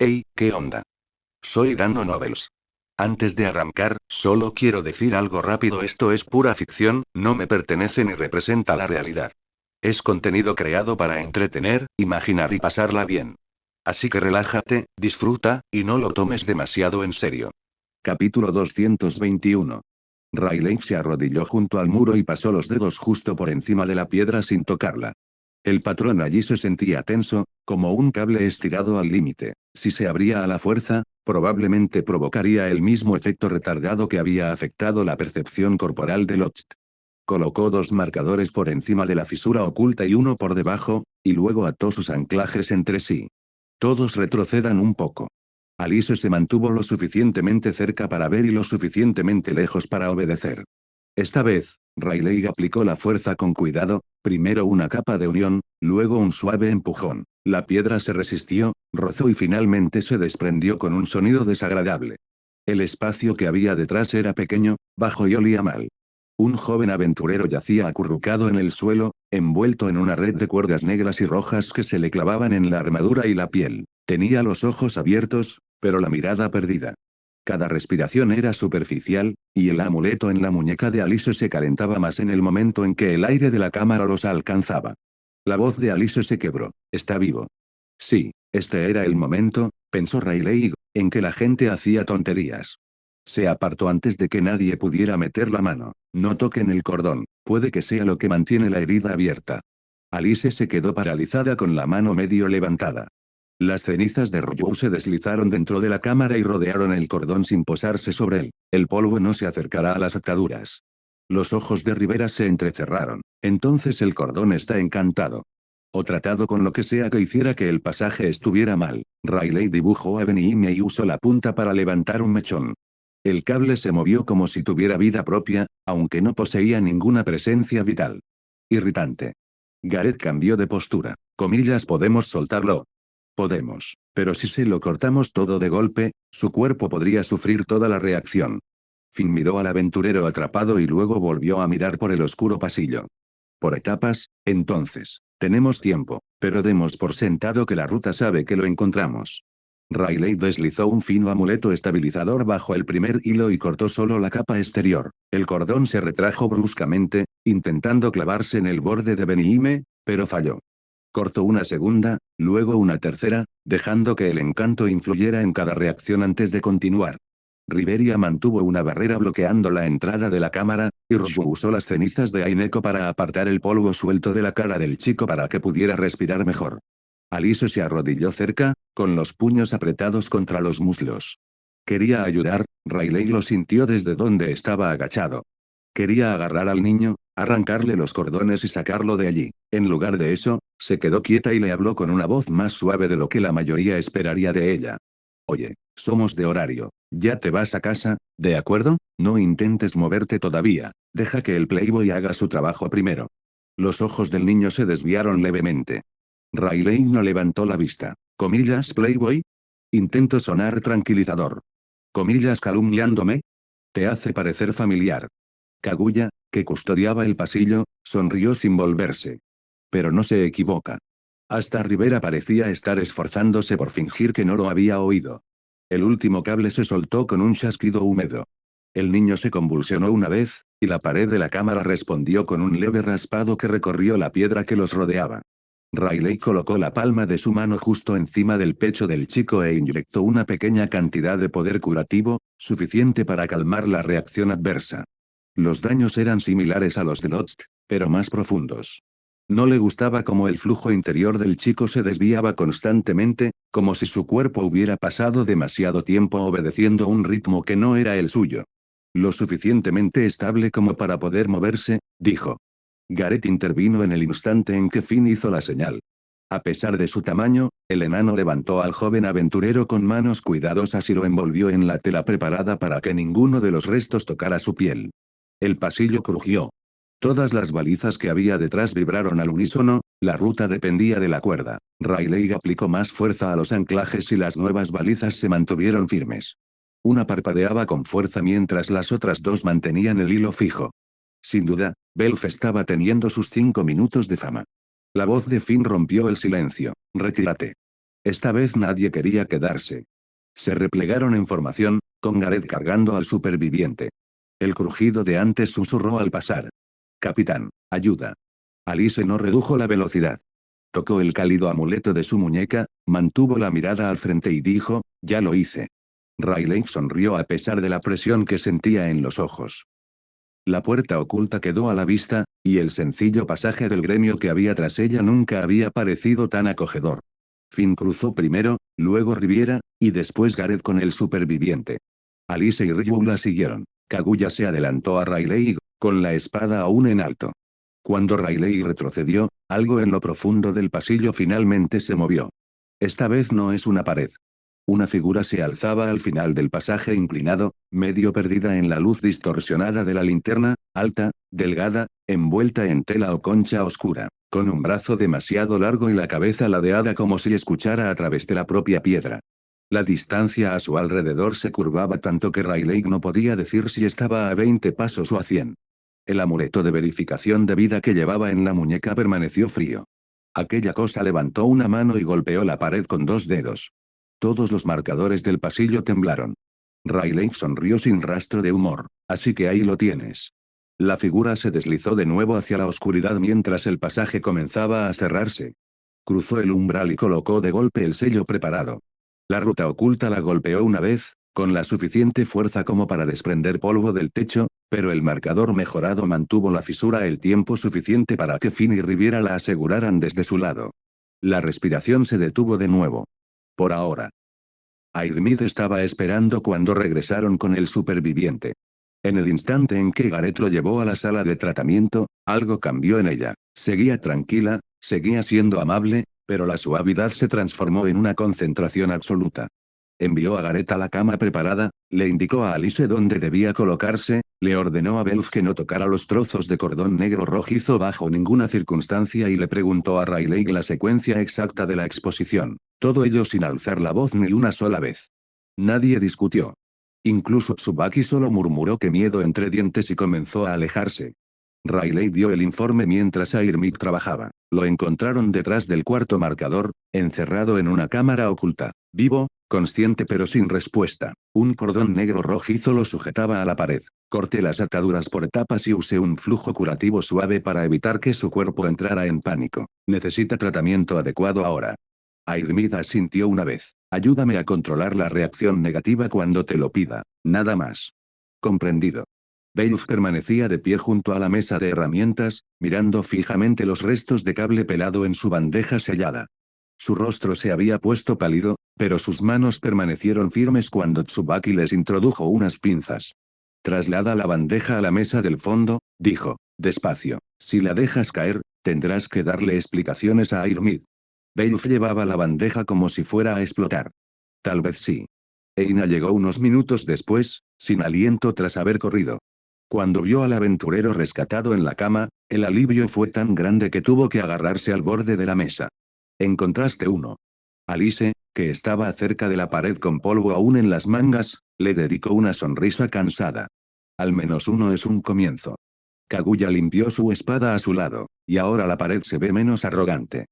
Hey, ¿qué onda? Soy Dano Nobles. Antes de arrancar, solo quiero decir algo rápido: esto es pura ficción, no me pertenece ni representa la realidad. Es contenido creado para entretener, imaginar y pasarla bien. Así que relájate, disfruta, y no lo tomes demasiado en serio. Capítulo 221. Riley se arrodilló junto al muro y pasó los dedos justo por encima de la piedra sin tocarla. El patrón allí se sentía tenso, como un cable estirado al límite. Si se abría a la fuerza, probablemente provocaría el mismo efecto retardado que había afectado la percepción corporal de Lost. Colocó dos marcadores por encima de la fisura oculta y uno por debajo, y luego ató sus anclajes entre sí. Todos retrocedan un poco. Alice se mantuvo lo suficientemente cerca para ver y lo suficientemente lejos para obedecer. Esta vez, Riley aplicó la fuerza con cuidado, primero una capa de unión, luego un suave empujón. La piedra se resistió, rozó y finalmente se desprendió con un sonido desagradable. El espacio que había detrás era pequeño, bajo y olía mal. Un joven aventurero yacía acurrucado en el suelo, envuelto en una red de cuerdas negras y rojas que se le clavaban en la armadura y la piel. Tenía los ojos abiertos, pero la mirada perdida. Cada respiración era superficial, y el amuleto en la muñeca de Alice se calentaba más en el momento en que el aire de la cámara los alcanzaba. La voz de Alice se quebró. Está vivo. Sí, este era el momento, pensó Riley, en que la gente hacía tonterías. Se apartó antes de que nadie pudiera meter la mano. No toquen el cordón, puede que sea lo que mantiene la herida abierta. Alice se quedó paralizada con la mano medio levantada. Las cenizas de Ryu se deslizaron dentro de la cámara y rodearon el cordón sin posarse sobre él. El polvo no se acercará a las ataduras. Los ojos de Rivera se entrecerraron. Entonces el cordón está encantado. O tratado con lo que sea que hiciera que el pasaje estuviera mal. Riley dibujó a Benihime y usó la punta para levantar un mechón. El cable se movió como si tuviera vida propia, aunque no poseía ninguna presencia vital. Irritante. Gareth cambió de postura. Comillas, podemos soltarlo. Podemos, pero si se lo cortamos todo de golpe, su cuerpo podría sufrir toda la reacción. Finn miró al aventurero atrapado y luego volvió a mirar por el oscuro pasillo. Por etapas, entonces. Tenemos tiempo, pero demos por sentado que la ruta sabe que lo encontramos. Riley deslizó un fino amuleto estabilizador bajo el primer hilo y cortó solo la capa exterior. El cordón se retrajo bruscamente, intentando clavarse en el borde de Benihime, pero falló. Cortó una segunda, luego una tercera, dejando que el encanto influyera en cada reacción antes de continuar. Riveria mantuvo una barrera bloqueando la entrada de la cámara, y Ryu usó las cenizas de Aineko para apartar el polvo suelto de la cara del chico para que pudiera respirar mejor. Alice se arrodilló cerca, con los puños apretados contra los muslos. Quería ayudar, Riley lo sintió desde donde estaba agachado. Quería agarrar al niño, arrancarle los cordones y sacarlo de allí. En lugar de eso, se quedó quieta y le habló con una voz más suave de lo que la mayoría esperaría de ella. Oye, somos de horario. Ya te vas a casa, ¿de acuerdo? No intentes moverte todavía. Deja que el Playboy haga su trabajo primero. Los ojos del niño se desviaron levemente. Riley no levantó la vista. Comillas, Playboy. Intento sonar tranquilizador. Comillas, calumniándome. Te hace parecer familiar. Kaguya, que custodiaba el pasillo, sonrió sin volverse. Pero no se equivoca. Hasta Rivera parecía estar esforzándose por fingir que no lo había oído. El último cable se soltó con un chasquido húmedo. El niño se convulsionó una vez, y la pared de la cámara respondió con un leve raspado que recorrió la piedra que los rodeaba. Riley colocó la palma de su mano justo encima del pecho del chico e inyectó una pequeña cantidad de poder curativo, suficiente para calmar la reacción adversa. Los daños eran similares a los de Lost, pero más profundos. No le gustaba cómo el flujo interior del chico se desviaba constantemente, como si su cuerpo hubiera pasado demasiado tiempo obedeciendo un ritmo que no era el suyo. Lo suficientemente estable como para poder moverse, dijo. Gareth intervino en el instante en que Finn hizo la señal. A pesar de su tamaño, el enano levantó al joven aventurero con manos cuidadosas y lo envolvió en la tela preparada para que ninguno de los restos tocara su piel. El pasillo crujió. Todas las balizas que había detrás vibraron al unísono, la ruta dependía de la cuerda. Riley aplicó más fuerza a los anclajes y las nuevas balizas se mantuvieron firmes. Una parpadeaba con fuerza mientras las otras dos mantenían el hilo fijo. Sin duda, Belf estaba teniendo sus 5 minutos de fama. La voz de Finn rompió el silencio. Retírate. Esta vez nadie quería quedarse. Se replegaron en formación, con Gareth cargando al superviviente. El crujido de antes susurró al pasar. Capitán, ayuda. Alice no redujo la velocidad. Tocó el cálido amuleto de su muñeca, mantuvo la mirada al frente y dijo, ya lo hice. Riley sonrió a pesar de la presión que sentía en los ojos. La puerta oculta quedó a la vista, y el sencillo pasaje del gremio que había tras ella nunca había parecido tan acogedor. Finn cruzó primero, luego Riviera, y después Gareth con el superviviente. Alice y Ryu la siguieron. Kaguya se adelantó a Riley, con la espada aún en alto. Cuando Riley retrocedió, algo en lo profundo del pasillo finalmente se movió. Esta vez no es una pared. Una figura se alzaba al final del pasaje inclinado, medio perdida en la luz distorsionada de la linterna, alta, delgada, envuelta en tela o concha oscura, con un brazo demasiado largo y la cabeza ladeada como si escuchara a través de la propia piedra. La distancia a su alrededor se curvaba tanto que Riley no podía decir si estaba a 20 pasos o a 100. El amuleto de verificación de vida que llevaba en la muñeca permaneció frío. Aquella cosa levantó una mano y golpeó la pared con 2 dedos. Todos los marcadores del pasillo temblaron. Riley sonrió sin rastro de humor. Así que ahí lo tienes. La figura se deslizó de nuevo hacia la oscuridad mientras el pasaje comenzaba a cerrarse. Cruzó el umbral y colocó de golpe el sello preparado. La ruta oculta la golpeó una vez, con la suficiente fuerza como para desprender polvo del techo, pero el marcador mejorado mantuvo la fisura el tiempo suficiente para que Finn y Riviera la aseguraran desde su lado. La respiración se detuvo de nuevo. Por ahora. Airmid estaba esperando cuando regresaron con el superviviente. En el instante en que Gareth lo llevó a la sala de tratamiento, algo cambió en ella. Seguía tranquila, seguía siendo amable, pero la suavidad se transformó en una concentración absoluta. Envió a Gareth a la cama preparada, le indicó a Alice dónde debía colocarse, le ordenó a Belf que no tocara los trozos de cordón negro rojizo bajo ninguna circunstancia y le preguntó a Riley la secuencia exacta de la exposición. Todo ello sin alzar la voz ni una sola vez. Nadie discutió. Incluso Tsubaki solo murmuró que miedo entre dientes y comenzó a alejarse. Riley vio el informe mientras Airmid trabajaba. Lo encontraron detrás del cuarto marcador, encerrado en una cámara oculta. Vivo, consciente pero sin respuesta. Un cordón negro rojizo lo sujetaba a la pared. Corté las ataduras por etapas y usé un flujo curativo suave para evitar que su cuerpo entrara en pánico. Necesita tratamiento adecuado ahora. Airmid asintió una vez. Ayúdame a controlar la reacción negativa cuando te lo pida. Nada más. Comprendido. Belf permanecía de pie junto a la mesa de herramientas, mirando fijamente los restos de cable pelado en su bandeja sellada. Su rostro se había puesto pálido, pero sus manos permanecieron firmes cuando Tsubaki les introdujo unas pinzas. Traslada la bandeja a la mesa del fondo, dijo, despacio. Si la dejas caer, tendrás que darle explicaciones a Airmid. Belf llevaba la bandeja como si fuera a explotar. Tal vez sí. Eina llegó unos minutos después, sin aliento tras haber corrido. Cuando vio al aventurero rescatado en la cama, el alivio fue tan grande que tuvo que agarrarse al borde de la mesa. Encontraste uno. Alice, que estaba cerca de la pared con polvo aún en las mangas, le dedicó una sonrisa cansada. Al menos uno es un comienzo. Kaguya limpió su espada a su lado, y ahora la pared se ve menos arrogante.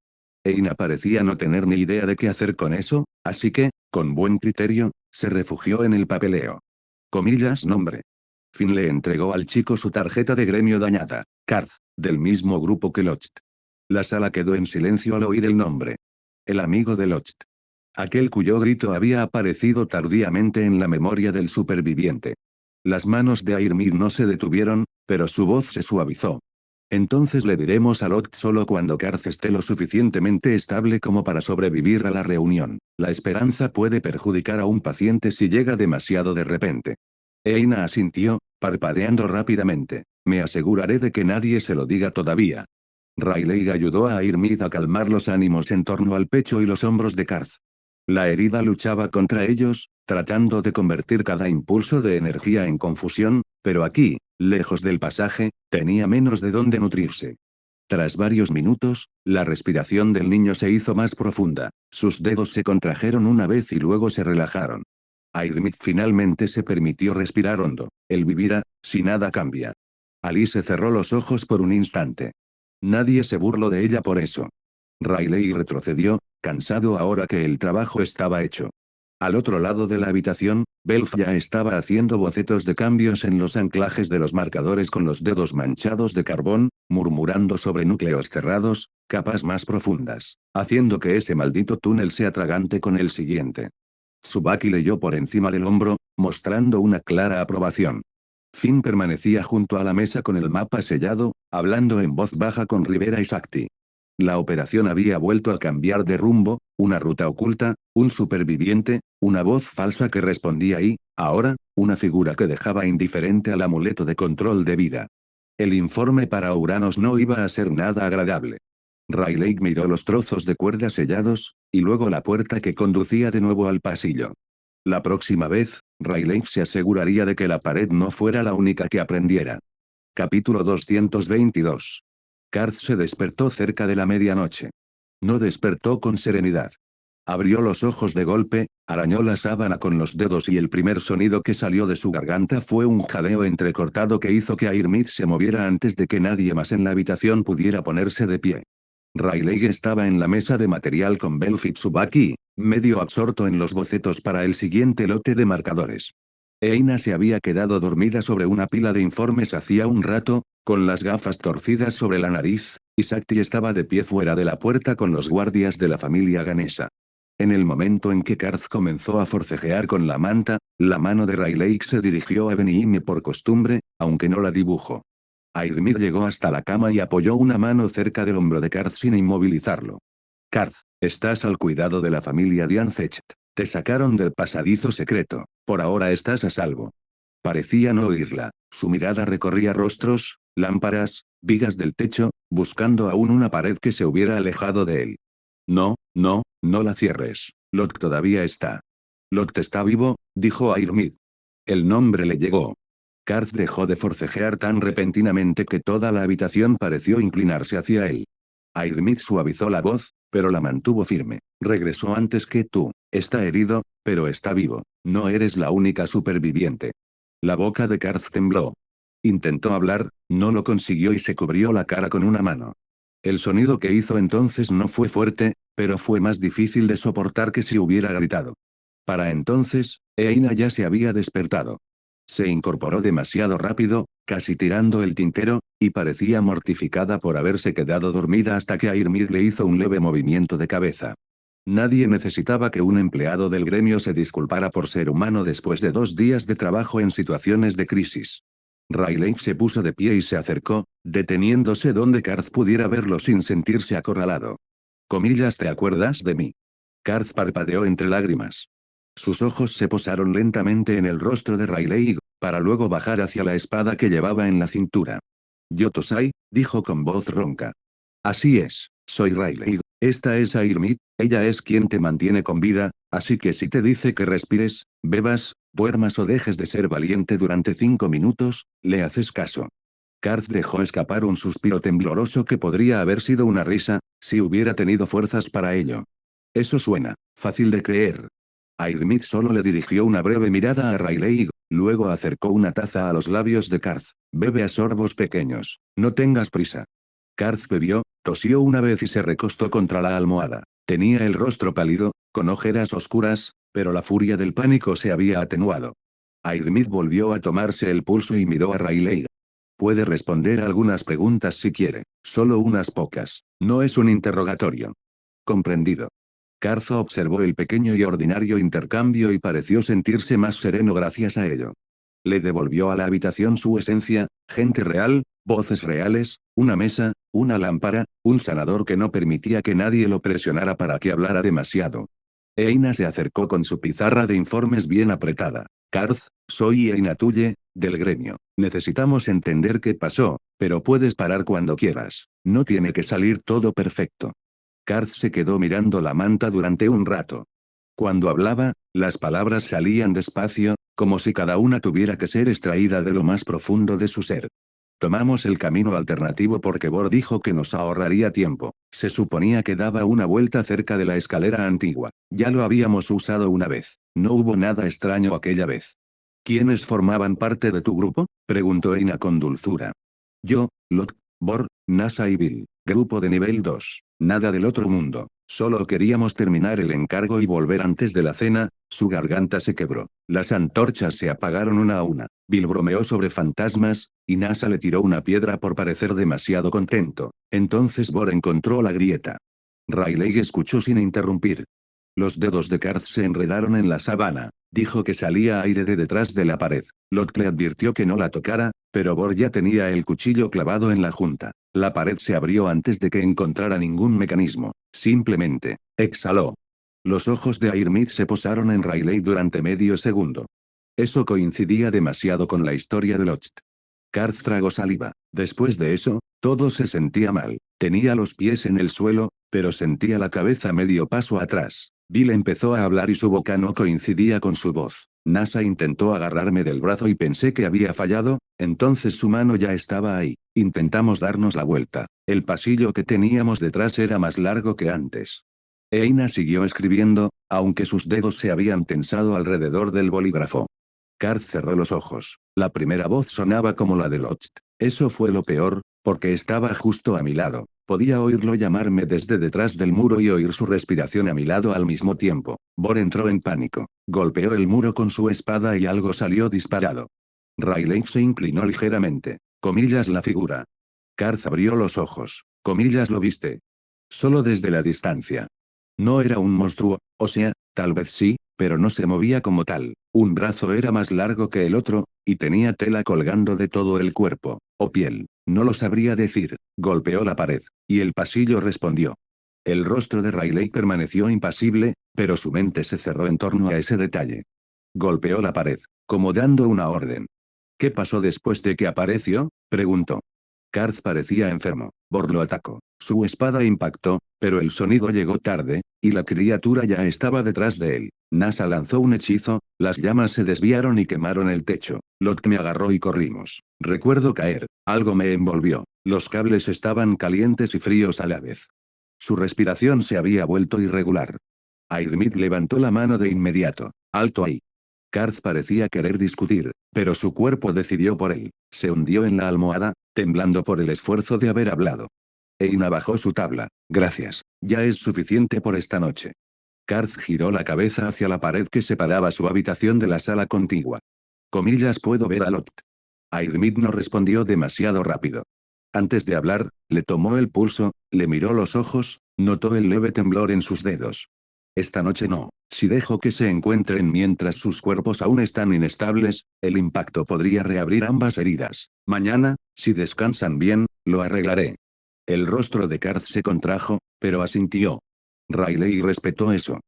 Eina parecía no tener ni idea de qué hacer con eso, así que, con buen criterio, se refugió en el papeleo. Comillas nombre. Finn le entregó al chico su tarjeta de gremio dañada. Karth, del mismo grupo que Locht. La sala quedó en silencio al oír el nombre. El amigo de Locht. Aquel cuyo grito había aparecido tardíamente en la memoria del superviviente. Las manos de Airmid no se detuvieron, pero su voz se suavizó. Entonces le diremos a Locht solo cuando Karth esté lo suficientemente estable como para sobrevivir a la reunión. La esperanza puede perjudicar a un paciente si llega demasiado de repente. Eina asintió, parpadeando rápidamente. Me aseguraré de que nadie se lo diga todavía. Riley ayudó a Airmid a calmar los ánimos en torno al pecho y los hombros de Karth. La herida luchaba contra ellos, tratando de convertir cada impulso de energía en confusión, pero aquí, lejos del pasaje, tenía menos de dónde nutrirse. Tras varios minutos, la respiración del niño se hizo más profunda, sus dedos se contrajeron una vez y luego se relajaron. Airmid finalmente se permitió respirar hondo. Él vivirá, si nada cambia. Alice cerró los ojos por un instante. Nadie se burló de ella por eso. Riley retrocedió, cansado ahora que el trabajo estaba hecho. Al otro lado de la habitación, Belf ya estaba haciendo bocetos de cambios en los anclajes de los marcadores con los dedos manchados de carbón, murmurando sobre núcleos cerrados, capas más profundas, haciendo que ese maldito túnel se atragante con el siguiente. Tsubaki leyó por encima del hombro, mostrando una clara aprobación. Finn permanecía junto a la mesa con el mapa sellado, hablando en voz baja con Rivera y Sakti. La operación había vuelto a cambiar de rumbo, una ruta oculta, un superviviente, una voz falsa que respondía y, ahora, una figura que dejaba indiferente al amuleto de control de vida. El informe para Uranos no iba a ser nada agradable. Riley miró los trozos de cuerda sellados, y luego la puerta que conducía de nuevo al pasillo. La próxima vez, Riley se aseguraría de que la pared no fuera la única que aprendiera. Capítulo 222. Karth se despertó cerca de la medianoche. No despertó con serenidad. Abrió los ojos de golpe, arañó la sábana con los dedos y el primer sonido que salió de su garganta fue un jadeo entrecortado que hizo que Airmid se moviera antes de que nadie más en la habitación pudiera ponerse de pie. Riley estaba en la mesa de material con Belf y Tsubaki, medio absorto en los bocetos para el siguiente lote de marcadores. Eina se había quedado dormida sobre una pila de informes hacía un rato, con las gafas torcidas sobre la nariz, y Sakti estaba de pie fuera de la puerta con los guardias de la familia Ganesha. En el momento en que Karth comenzó a forcejear con la manta, la mano de Riley se dirigió a Benihime por costumbre, aunque no la dibujó. Airmid llegó hasta la cama y apoyó una mano cerca del hombro de Karth sin inmovilizarlo. Karth, estás al cuidado de la familia Diancecht. Te sacaron del pasadizo secreto, por ahora estás a salvo. Parecía no oírla, su mirada recorría rostros, lámparas, vigas del techo, buscando aún una pared que se hubiera alejado de él. No, no, no la cierres, Lot todavía está. Lot está vivo, dijo Airmid. El nombre le llegó. Karth dejó de forcejear tan repentinamente que toda la habitación pareció inclinarse hacia él. Airmid suavizó la voz, pero la mantuvo firme. Regresó antes que tú. Está herido, pero está vivo. No eres la única superviviente. La boca de Karth tembló. Intentó hablar, no lo consiguió y se cubrió la cara con una mano. El sonido que hizo entonces no fue fuerte, pero fue más difícil de soportar que si hubiera gritado. Para entonces, Eina ya se había despertado. Se incorporó demasiado rápido, casi tirando el tintero, y parecía mortificada por haberse quedado dormida hasta que Airmid le hizo un leve movimiento de cabeza. Nadie necesitaba que un empleado del gremio se disculpara por ser humano después de 2 días de trabajo en situaciones de crisis. Riley se puso de pie y se acercó, deteniéndose donde Karth pudiera verlo sin sentirse acorralado. Comillas, ¿te acuerdas de mí? Karth parpadeó entre lágrimas. Sus ojos se posaron lentamente en el rostro de Riley, para luego bajar hacia la espada que llevaba en la cintura. Yotosai, dijo con voz ronca. Así es, soy Riley. Esta es Airmid, ella es quien te mantiene con vida, así que si te dice que respires, bebas, duermas o dejes de ser valiente durante 5 minutos, le haces caso. Karth dejó escapar un suspiro tembloroso que podría haber sido una risa, si hubiera tenido fuerzas para ello. Eso suena fácil de creer. Airmid solo le dirigió una breve mirada a Riley, luego acercó una taza a los labios de Karth. Bebe a sorbos pequeños, no tengas prisa. Karth bebió, tosió una vez y se recostó contra la almohada. Tenía el rostro pálido, con ojeras oscuras, pero la furia del pánico se había atenuado. Airmid volvió a tomarse el pulso y miró a Riley. Puede responder algunas preguntas si quiere, solo unas pocas. No es un interrogatorio. Comprendido. Karth observó el pequeño y ordinario intercambio y pareció sentirse más sereno gracias a ello. Le devolvió a la habitación su esencia, gente real, voces reales, una mesa, una lámpara, un sanador que no permitía que nadie lo presionara para que hablara demasiado. Eina se acercó con su pizarra de informes bien apretada. Karth, soy Eina Tuye, del gremio. Necesitamos entender qué pasó, pero puedes parar cuando quieras. No tiene que salir todo perfecto. Karth se quedó mirando la manta durante un rato. Cuando hablaba, las palabras salían despacio, como si cada una tuviera que ser extraída de lo más profundo de su ser. Tomamos el camino alternativo porque Bor dijo que nos ahorraría tiempo. Se suponía que daba una vuelta cerca de la escalera antigua. Ya lo habíamos usado una vez. No hubo nada extraño aquella vez. ¿Quiénes formaban parte de tu grupo?, preguntó Eina con dulzura. Yo, Lot, Bor, Nasa y Bill. Grupo de nivel 2. Nada del otro mundo. Solo queríamos terminar el encargo y volver antes de la cena. Su garganta se quebró. Las antorchas se apagaron una a una. Bill bromeó sobre fantasmas, y NASA le tiró una piedra por parecer demasiado contento. Entonces Bor encontró la grieta. Riley escuchó sin interrumpir. Los dedos de Karth se enredaron en la sábana. Dijo que salía aire de detrás de la pared. Locke le advirtió que no la tocara, pero Bor ya tenía el cuchillo clavado en la junta. La pared se abrió antes de que encontrara ningún mecanismo. Simplemente, exhaló. Los ojos de Airmid se posaron en Riley durante medio segundo. Eso coincidía demasiado con la historia de Lost. Karth tragó saliva. Después de eso, todo se sentía mal. Tenía los pies en el suelo, pero sentía la cabeza medio paso atrás. Bill empezó a hablar y su boca no coincidía con su voz. NASA intentó agarrarme del brazo y pensé que había fallado, entonces su mano ya estaba ahí. Intentamos darnos la vuelta. El pasillo que teníamos detrás era más largo que antes. Eina siguió escribiendo, aunque sus dedos se habían tensado alrededor del bolígrafo. Karth cerró los ojos. La primera voz sonaba como la de Lost. Eso fue lo peor, porque estaba justo a mi lado. Podía oírlo llamarme desde detrás del muro y oír su respiración a mi lado al mismo tiempo. Bor entró en pánico. Golpeó el muro con su espada y algo salió disparado. Riley se inclinó ligeramente. Comillas la figura. Karth abrió los ojos. Comillas lo viste. Solo desde la distancia. No era un monstruo, o sea, tal vez sí, pero no se movía como tal. Un brazo era más largo que el otro, y tenía tela colgando de todo el cuerpo, o piel. No lo sabría decir. Golpeó la pared, y el pasillo respondió. El rostro de Riley permaneció impasible, pero su mente se cerró en torno a ese detalle. Golpeó la pared, como dando una orden. ¿Qué pasó después de que apareció?, preguntó. Karth parecía enfermo. Bor lo atacó. Su espada impactó, pero el sonido llegó tarde, y la criatura ya estaba detrás de él. NASA lanzó un hechizo, las llamas se desviaron y quemaron el techo. Locke me agarró y corrimos. Recuerdo caer. Algo me envolvió. Los cables estaban calientes y fríos a la vez. Su respiración se había vuelto irregular. Airmid levantó la mano de inmediato. Alto ahí. Karth parecía querer discutir, pero su cuerpo decidió por él. Se hundió en la almohada, temblando por el esfuerzo de haber hablado. Eina bajó su tabla. Gracias. Ya es suficiente por esta noche. Karth giró la cabeza hacia la pared que separaba su habitación de la sala contigua. Comillas, puedo ver a Lot. Airmid no respondió demasiado rápido. Antes de hablar, le tomó el pulso, le miró los ojos, notó el leve temblor en sus dedos. Esta noche no. Si dejo que se encuentren mientras sus cuerpos aún están inestables, el impacto podría reabrir ambas heridas. Mañana, si descansan bien, lo arreglaré. El rostro de Karth se contrajo, pero asintió. Riley respetó eso.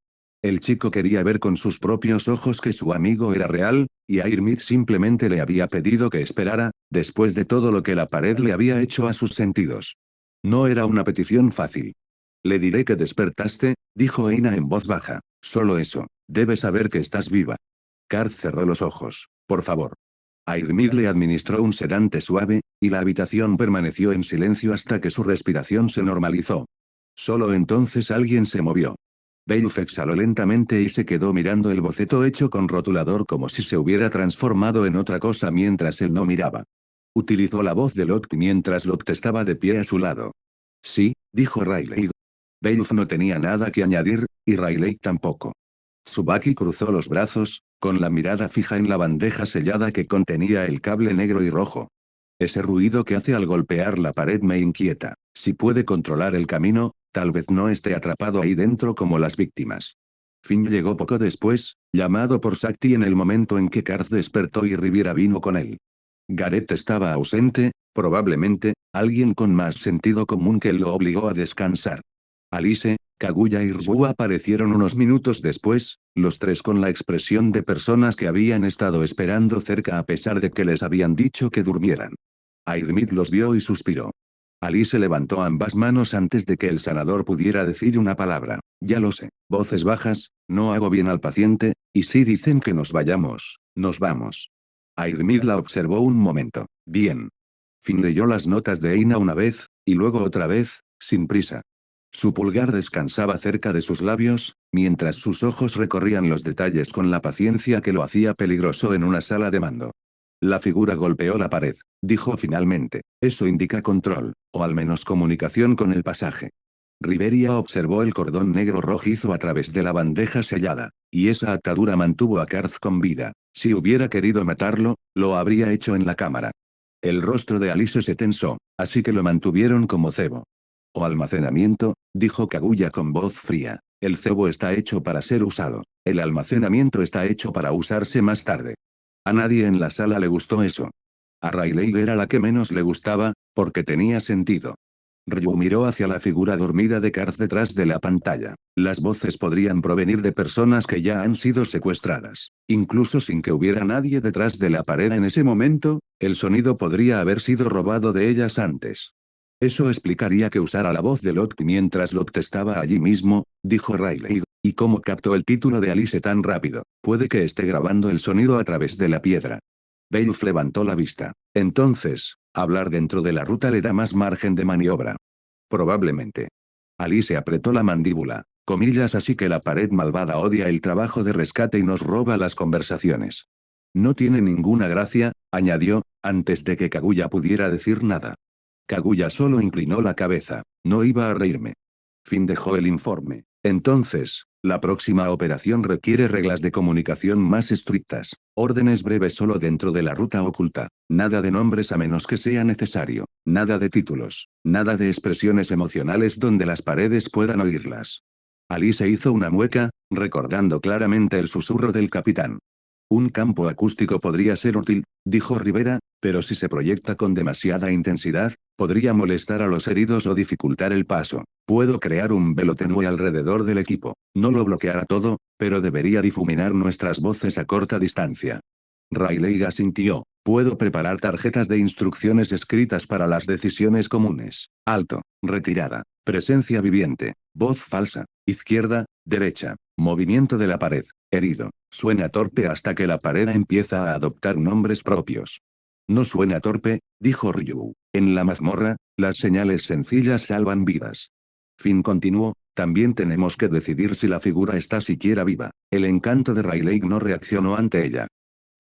El chico quería ver con sus propios ojos que su amigo era real, y Airmid simplemente le había pedido que esperara, después de todo lo que la pared le había hecho a sus sentidos. No era una petición fácil. Le diré que despertaste, dijo Eina en voz baja. Solo eso. Debes saber que estás viva. Karth cerró los ojos. Por favor. Airmid le administró un sedante suave, y la habitación permaneció en silencio hasta que su respiración se normalizó. Solo entonces alguien se movió. Beowulf exhaló lentamente y se quedó mirando el boceto hecho con rotulador como si se hubiera transformado en otra cosa mientras él no miraba. Utilizó la voz de Locke mientras Locke estaba de pie a su lado. Sí, dijo Riley. Beowulf no tenía nada que añadir, y Riley tampoco. Tsubaki cruzó los brazos, con la mirada fija en la bandeja sellada que contenía el cable negro y rojo. Ese ruido que hace al golpear la pared me inquieta. Si puede controlar el camino, tal vez no esté atrapado ahí dentro como las víctimas. Finn llegó poco después, llamado por Sakti en el momento en que Karth despertó y Riviera vino con él. Gareth estaba ausente, probablemente, alguien con más sentido común que lo obligó a descansar. Alice, Kaguya y Ryu aparecieron unos minutos después, los tres con la expresión de personas que habían estado esperando cerca a pesar de que les habían dicho que durmieran. Airmid los vio y suspiró. Alice levantó ambas manos antes de que el sanador pudiera decir una palabra. Ya lo sé. Voces bajas, no hago bien al paciente, y si dicen que nos vayamos, nos vamos. Airmid la observó un momento. Bien. Finn leyó las notas de Eina una vez, y luego otra vez, sin prisa. Su pulgar descansaba cerca de sus labios, mientras sus ojos recorrían los detalles con la paciencia que lo hacía peligroso en una sala de mando. La figura golpeó la pared, dijo finalmente. Eso indica control, o al menos comunicación con el pasaje. Riveria observó el cordón negro rojizo a través de la bandeja sellada, y esa atadura mantuvo a Karth con vida. Si hubiera querido matarlo, lo habría hecho en la cámara. El rostro de Alice se tensó, así que lo mantuvieron como cebo. O almacenamiento, dijo Kaguya con voz fría. El cebo está hecho para ser usado. El almacenamiento está hecho para usarse más tarde. A nadie en la sala le gustó eso. A Riley era la que menos le gustaba, porque tenía sentido. Ryu miró hacia la figura dormida de Karth detrás de la pantalla. Las voces podrían provenir de personas que ya han sido secuestradas. Incluso sin que hubiera nadie detrás de la pared en ese momento, el sonido podría haber sido robado de ellas antes. Eso explicaría que usara la voz de Locke mientras Locke estaba allí mismo, dijo Riley. ¿Y cómo captó el título de Alice tan rápido? Puede que esté grabando el sonido a través de la piedra. Beowulf levantó la vista. Entonces, hablar dentro de la ruta le da más margen de maniobra. Probablemente. Alice apretó la mandíbula. Comillas, así que la pared malvada odia el trabajo de rescate y nos roba las conversaciones. No tiene ninguna gracia, añadió, antes de que Kaguya pudiera decir nada. Kaguya solo inclinó la cabeza. No iba a reírme. Fin dejó el informe. Entonces, la próxima operación requiere reglas de comunicación más estrictas. Órdenes breves solo dentro de la ruta oculta. Nada de nombres a menos que sea necesario. Nada de títulos. Nada de expresiones emocionales donde las paredes puedan oírlas. Alice hizo una mueca, recordando claramente el susurro del capitán. Un campo acústico podría ser útil, dijo Rivera, pero si se proyecta con demasiada intensidad, podría molestar a los heridos o dificultar el paso. Puedo crear un velo tenue alrededor del equipo. No lo bloqueará todo, pero debería difuminar nuestras voces a corta distancia. Riley asintió. Puedo preparar tarjetas de instrucciones escritas para las decisiones comunes. Alto, retirada, presencia viviente, voz falsa, izquierda, derecha, movimiento de la pared, herido. Suena torpe hasta que la pared empieza a adoptar nombres propios. No suena torpe, dijo Ryu. En la mazmorra, las señales sencillas salvan vidas. Finn continuó, también tenemos que decidir si la figura está siquiera viva. El encanto de Riley no reaccionó ante ella.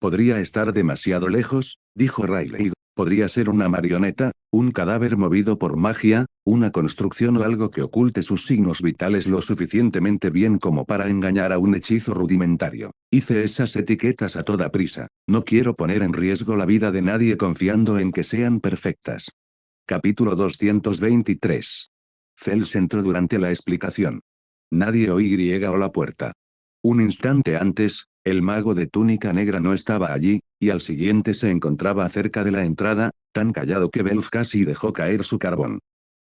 Podría estar demasiado lejos, dijo Riley. Podría ser una marioneta, un cadáver movido por magia, una construcción o algo que oculte sus signos vitales lo suficientemente bien como para engañar a un hechizo rudimentario. Hice esas etiquetas a toda prisa. No quiero poner en riesgo la vida de nadie confiando en que sean perfectas. Capítulo 223. Fels entró durante la explicación. Nadie oyó la puerta. Un instante antes, el mago de túnica negra no estaba allí, y al siguiente se encontraba cerca de la entrada, tan callado que Belf casi dejó caer su carbón.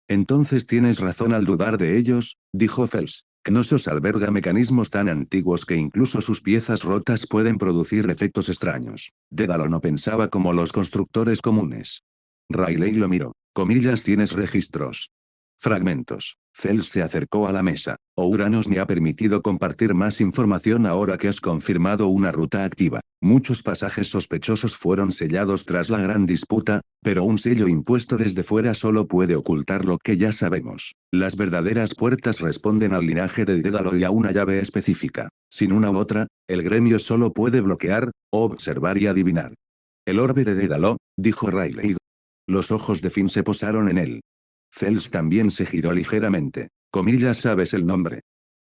Entonces tienes razón al dudar de ellos, dijo Fels. Knossos alberga mecanismos tan antiguos que incluso sus piezas rotas pueden producir efectos extraños. Dédalo no pensaba como los constructores comunes. Riley lo miró. Comillas, tienes registros. Fragmentos. Fels se acercó a la mesa. Ouranos me ha permitido compartir más información ahora que has confirmado una ruta activa. Muchos pasajes sospechosos fueron sellados tras la gran disputa, pero un sello impuesto desde fuera solo puede ocultar lo que ya sabemos. Las verdaderas puertas responden al linaje de Dédalo y a una llave específica. Sin una u otra, el gremio solo puede bloquear, observar y adivinar. El orbe de Dédalo, dijo Riley. Los ojos de Finn se posaron en él. Fels también se giró ligeramente. Comillas, ¿sabes el nombre?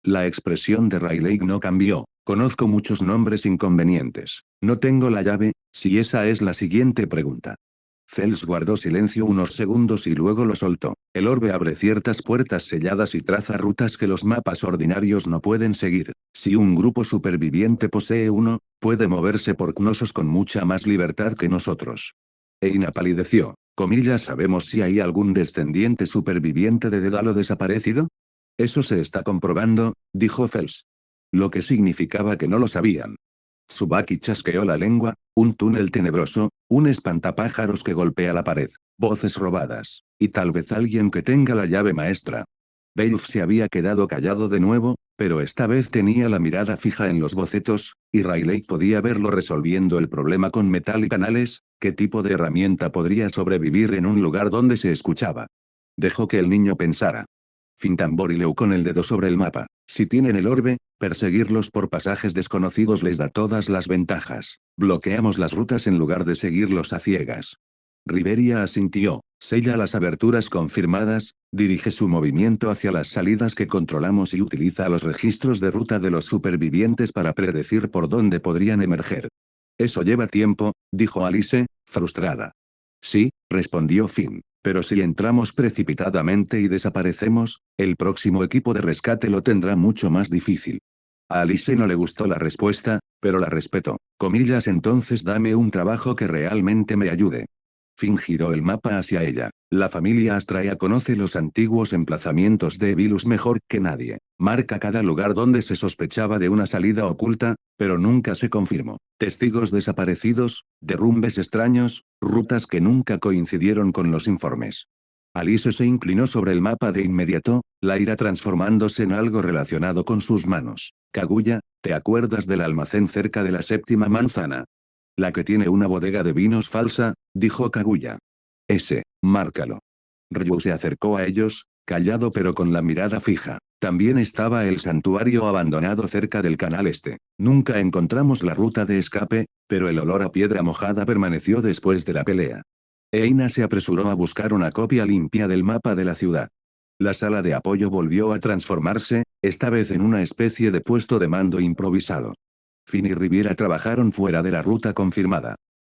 La expresión de Riley no cambió. Conozco muchos nombres inconvenientes. No tengo la llave, si esa es la siguiente pregunta. Fels guardó silencio unos segundos y luego lo soltó. El orbe abre ciertas puertas selladas y traza rutas que los mapas ordinarios no pueden seguir. Si un grupo superviviente posee uno, puede moverse por Knossos con mucha más libertad que nosotros. Eina palideció. Comillas, ¿sabemos si hay algún descendiente superviviente de Dédalo desaparecido? Eso se está comprobando, dijo Fels. Lo que significaba que no lo sabían. Tsubaki chasqueó la lengua, un túnel tenebroso, un espantapájaros que golpea la pared, voces robadas, y tal vez alguien que tenga la llave maestra. Beowulf se había quedado callado de nuevo, pero esta vez tenía la mirada fija en los bocetos, y Riley podía verlo resolviendo el problema con metal y canales. ¿Qué tipo de herramienta podría sobrevivir en un lugar donde se escuchaba? Dejó que el niño pensara. Finn tamborileó con el dedo sobre el mapa. Si tienen el orbe, perseguirlos por pasajes desconocidos les da todas las ventajas. Bloqueamos las rutas en lugar de seguirlos a ciegas. Riveria asintió. Sella las aberturas confirmadas, dirige su movimiento hacia las salidas que controlamos y utiliza los registros de ruta de los supervivientes para predecir por dónde podrían emerger. Eso lleva tiempo, dijo Alice, frustrada. Sí, respondió Finn, pero si entramos precipitadamente y desaparecemos, el próximo equipo de rescate lo tendrá mucho más difícil. A Alice no le gustó la respuesta, pero la respetó. Comillas, entonces dame un trabajo que realmente me ayude. Finn giró el mapa hacia ella. La familia Astraea conoce los antiguos emplazamientos de Evilus mejor que nadie. Marca cada lugar donde se sospechaba de una salida oculta, pero nunca se confirmó. Testigos desaparecidos, derrumbes extraños, rutas que nunca coincidieron con los informes. Alice se inclinó sobre el mapa de inmediato, la ira transformándose en algo relacionado con sus manos. Kaguya, ¿te acuerdas del almacén cerca de la séptima manzana? La que tiene una bodega de vinos falsa, dijo Kaguya. Ese, márcalo. Ryu se acercó a ellos, callado pero con la mirada fija. También estaba el santuario abandonado cerca del canal este. Nunca encontramos la ruta de escape, pero el olor a piedra mojada permaneció después de la pelea. Eina se apresuró a buscar una copia limpia del mapa de la ciudad. La sala de apoyo volvió a transformarse, esta vez en una especie de puesto de mando improvisado. Finn y Riviera trabajaron fuera de la ruta confirmada.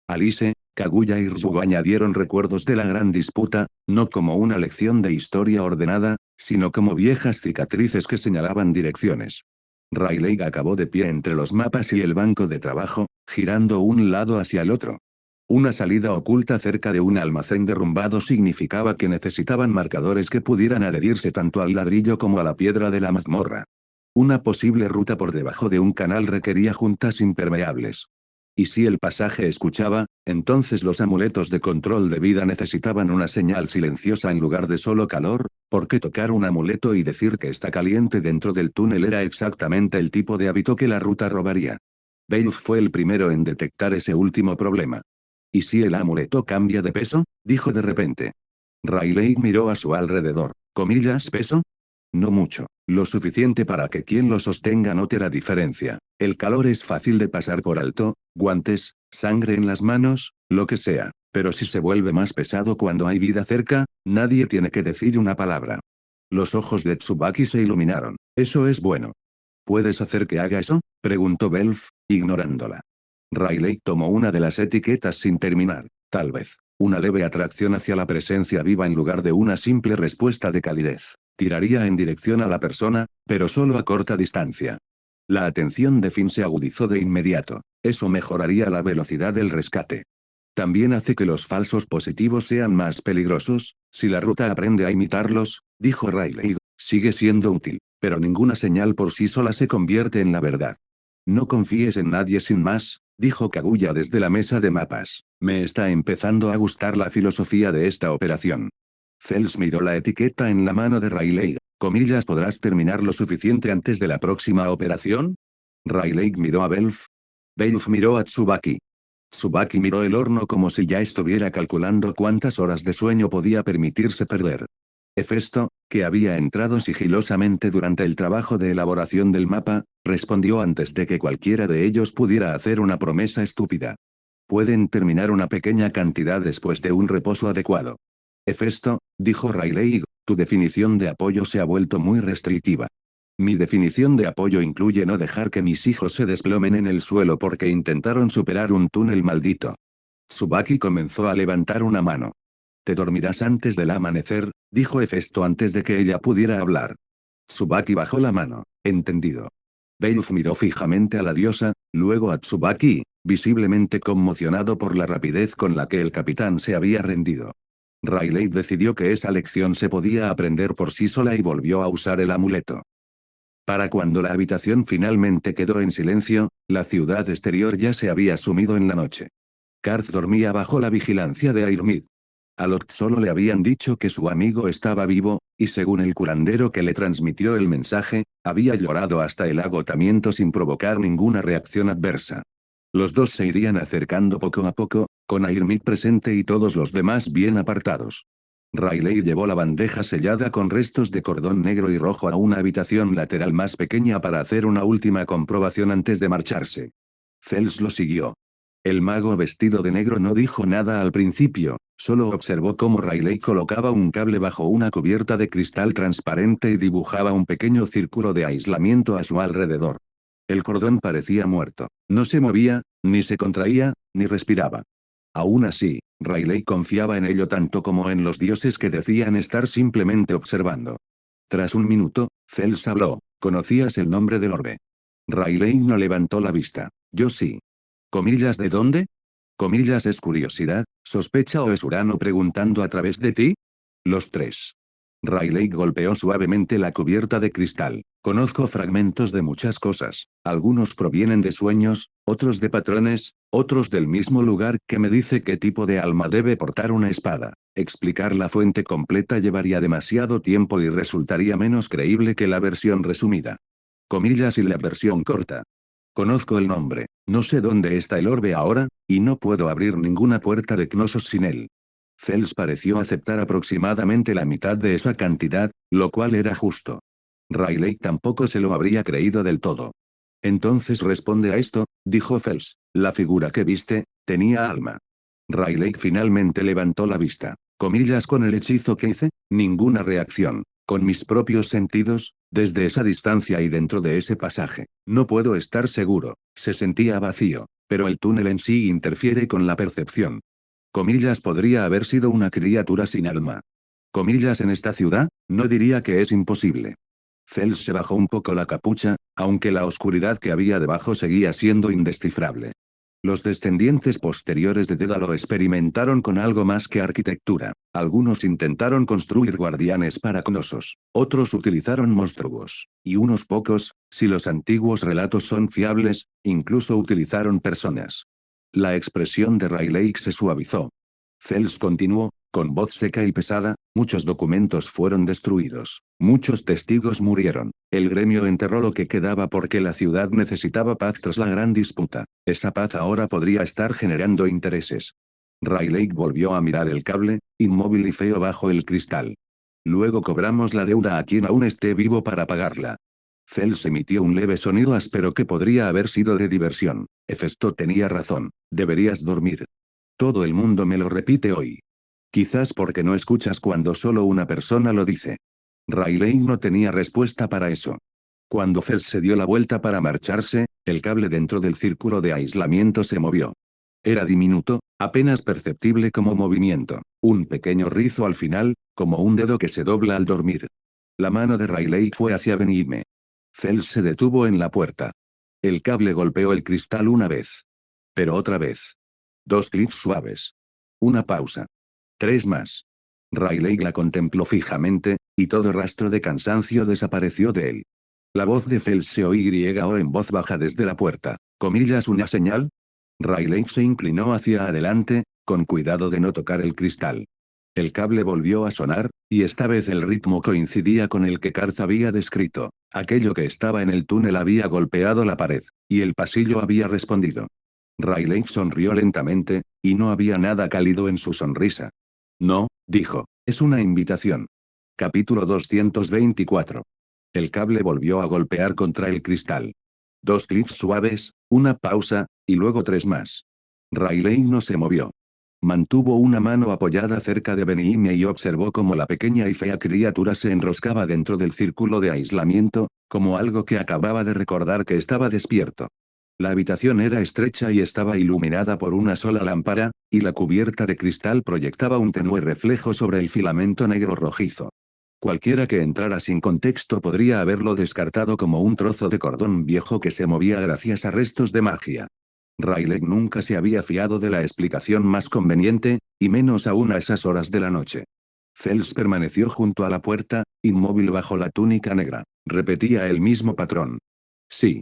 Alice, Kaguya y Ryu añadieron recuerdos de la gran disputa, no como una lección de historia ordenada, sino como viejas cicatrices que señalaban direcciones. Rayleigh acabó de pie entre los mapas y el banco de trabajo, girando un lado hacia el otro. Una salida oculta cerca de un almacén derrumbado significaba que necesitaban marcadores que pudieran adherirse tanto al ladrillo como a la piedra de la mazmorra. Una posible ruta por debajo de un canal requería juntas impermeables. Y si el pasaje escuchaba, entonces los amuletos de control de vida necesitaban una señal silenciosa en lugar de solo calor, porque tocar un amuleto y decir que está caliente dentro del túnel era exactamente el tipo de hábito que la ruta robaría. Beowulf fue el primero en detectar ese último problema. ¿Y si el amuleto cambia de peso? Dijo de repente. Rayleigh miró a su alrededor. ¿Comillas peso? No mucho, lo suficiente para que quien lo sostenga note la diferencia. El calor es fácil de pasar por alto, guantes, sangre en las manos, lo que sea, pero si se vuelve más pesado cuando hay vida cerca, nadie tiene que decir una palabra. Los ojos de Tsubaki se iluminaron. Eso es bueno. ¿Puedes hacer que haga eso? Preguntó Belf, ignorándola. Rayleigh tomó una de las etiquetas sin terminar. Tal vez. Una leve atracción hacia la presencia viva en lugar de una simple respuesta de calidez. Tiraría en dirección a la persona, pero solo a corta distancia. La atención de Finn se agudizó de inmediato. Eso mejoraría la velocidad del rescate. También hace que los falsos positivos sean más peligrosos, si la ruta aprende a imitarlos, dijo Rayleigh, sigue siendo útil, pero ninguna señal por sí sola se convierte en la verdad. No confíes en nadie sin más, dijo Kaguya desde la mesa de mapas. Me está empezando a gustar la filosofía de esta operación. Fels miró la etiqueta en la mano de Rayleigh. Comillas, ¿podrás terminar lo suficiente antes de la próxima operación? Rayleigh miró a Belf. Belf miró a Tsubaki. Tsubaki miró el horno como si ya estuviera calculando cuántas horas de sueño podía permitirse perder. Hefesto, que había entrado sigilosamente durante el trabajo de elaboración del mapa, respondió antes de que cualquiera de ellos pudiera hacer una promesa estúpida. Pueden terminar una pequeña cantidad después de un reposo adecuado. Hefesto, dijo Rayleigh, tu definición de apoyo se ha vuelto muy restrictiva. Mi definición de apoyo incluye no dejar que mis hijos se desplomen en el suelo porque intentaron superar un túnel maldito. Tsubaki comenzó a levantar una mano. Te dormirás antes del amanecer, dijo Hefesto antes de que ella pudiera hablar. Tsubaki bajó la mano. Entendido. Beowulf miró fijamente a la diosa, luego a Tsubaki, visiblemente conmocionado por la rapidez con la que el capitán se había rendido. Rayleigh decidió que esa lección se podía aprender por sí sola y volvió a usar el amuleto. Para cuando la habitación finalmente quedó en silencio, la ciudad exterior ya se había sumido en la noche. Karth dormía bajo la vigilancia de Airmid. A Locke solo le habían dicho que su amigo estaba vivo, y según el curandero que le transmitió el mensaje, había llorado hasta el agotamiento sin provocar ninguna reacción adversa. Los dos se irían acercando poco a poco, con Airmid presente y todos los demás bien apartados. Rayleigh llevó la bandeja sellada con restos de cordón negro y rojo a una habitación lateral más pequeña para hacer una última comprobación antes de marcharse. Fels lo siguió. El mago vestido de negro no dijo nada al principio, solo observó cómo Riley colocaba un cable bajo una cubierta de cristal transparente y dibujaba un pequeño círculo de aislamiento a su alrededor. El cordón parecía muerto, no se movía, ni se contraía, ni respiraba. Aún así, Riley confiaba en ello tanto como en los dioses que decían estar simplemente observando. Tras un minuto, Fels habló. ¿Conocías el nombre del orbe? Riley no levantó la vista. Yo sí. ¿Comillas de dónde? ¿Comillas es curiosidad, sospecha o es Urano preguntando a través de ti? Los tres. Riley golpeó suavemente la cubierta de cristal. Conozco fragmentos de muchas cosas. Algunos provienen de sueños, otros de patrones, otros del mismo lugar que me dice qué tipo de alma debe portar una espada. Explicar la fuente completa llevaría demasiado tiempo y resultaría menos creíble que la versión resumida. Comillas y la versión corta. Conozco el nombre, no sé dónde está el orbe ahora, y no puedo abrir ninguna puerta de Knossos sin él. Fels pareció aceptar aproximadamente la mitad de esa cantidad, lo cual era justo. Riley tampoco se lo habría creído del todo. Entonces responde a esto, dijo Fels. La figura que viste, tenía alma. Riley finalmente levantó la vista. Comillas con el hechizo que hice, ninguna reacción. Con mis propios sentidos, desde esa distancia y dentro de ese pasaje. No puedo estar seguro. Se sentía vacío, pero el túnel en sí interfiere con la percepción. Comillas podría haber sido una criatura sin alma. Comillas en esta ciudad, no diría que es imposible. Fels se bajó un poco la capucha, aunque la oscuridad que había debajo seguía siendo indescifrable. Los descendientes posteriores de Dédalo experimentaron con algo más que arquitectura. Algunos intentaron construir guardianes para Knossos, otros utilizaron monstruos, y unos pocos, si los antiguos relatos son fiables, incluso utilizaron personas. La expresión de Riley se suavizó. Fels continuó, con voz seca y pesada, muchos documentos fueron destruidos, muchos testigos murieron, el gremio enterró lo que quedaba porque la ciudad necesitaba paz tras la gran disputa, esa paz ahora podría estar generando intereses. Riley volvió a mirar el cable, inmóvil y feo bajo el cristal. Luego cobramos la deuda a quien aún esté vivo para pagarla. Fels emitió un leve sonido áspero que podría haber sido de diversión. Hefesto tenía razón, deberías dormir. Todo el mundo me lo repite hoy. Quizás porque no escuchas cuando solo una persona lo dice. Riley no tenía respuesta para eso. Cuando Fels se dio la vuelta para marcharse, el cable dentro del círculo de aislamiento se movió. Era diminuto, apenas perceptible como movimiento, un pequeño rizo al final, como un dedo que se dobla al dormir. La mano de Riley fue hacia Benime. Fels se detuvo en la puerta. El cable golpeó el cristal una vez. Pero otra vez. 2 clics suaves. Una pausa. 3 más. Riley la contempló fijamente, y todo rastro de cansancio desapareció de él. La voz de Fels se oyó en voz baja desde la puerta. ¿Comillas una señal? Riley se inclinó hacia adelante, con cuidado de no tocar el cristal. El cable volvió a sonar, y esta vez el ritmo coincidía con el que Karth había descrito. Aquello que estaba en el túnel había golpeado la pared, y el pasillo había respondido. Riley sonrió lentamente, y no había nada cálido en su sonrisa. No, dijo, es una invitación. Capítulo 224. El cable volvió a golpear contra el cristal. 2 clics suaves, una pausa, y luego 3 más. Riley no se movió. Mantuvo una mano apoyada cerca de Benime y observó cómo la pequeña y fea criatura se enroscaba dentro del círculo de aislamiento, como algo que acababa de recordar que estaba despierto. La habitación era estrecha y estaba iluminada por una sola lámpara, y la cubierta de cristal proyectaba un tenue reflejo sobre el filamento negro rojizo. Cualquiera que entrara sin contexto podría haberlo descartado como un trozo de cordón viejo que se movía gracias a restos de magia. Riley nunca se había fiado de la explicación más conveniente, y menos aún a esas horas de la noche. Fels permaneció junto a la puerta, inmóvil bajo la túnica negra. Repetía el mismo patrón. Sí.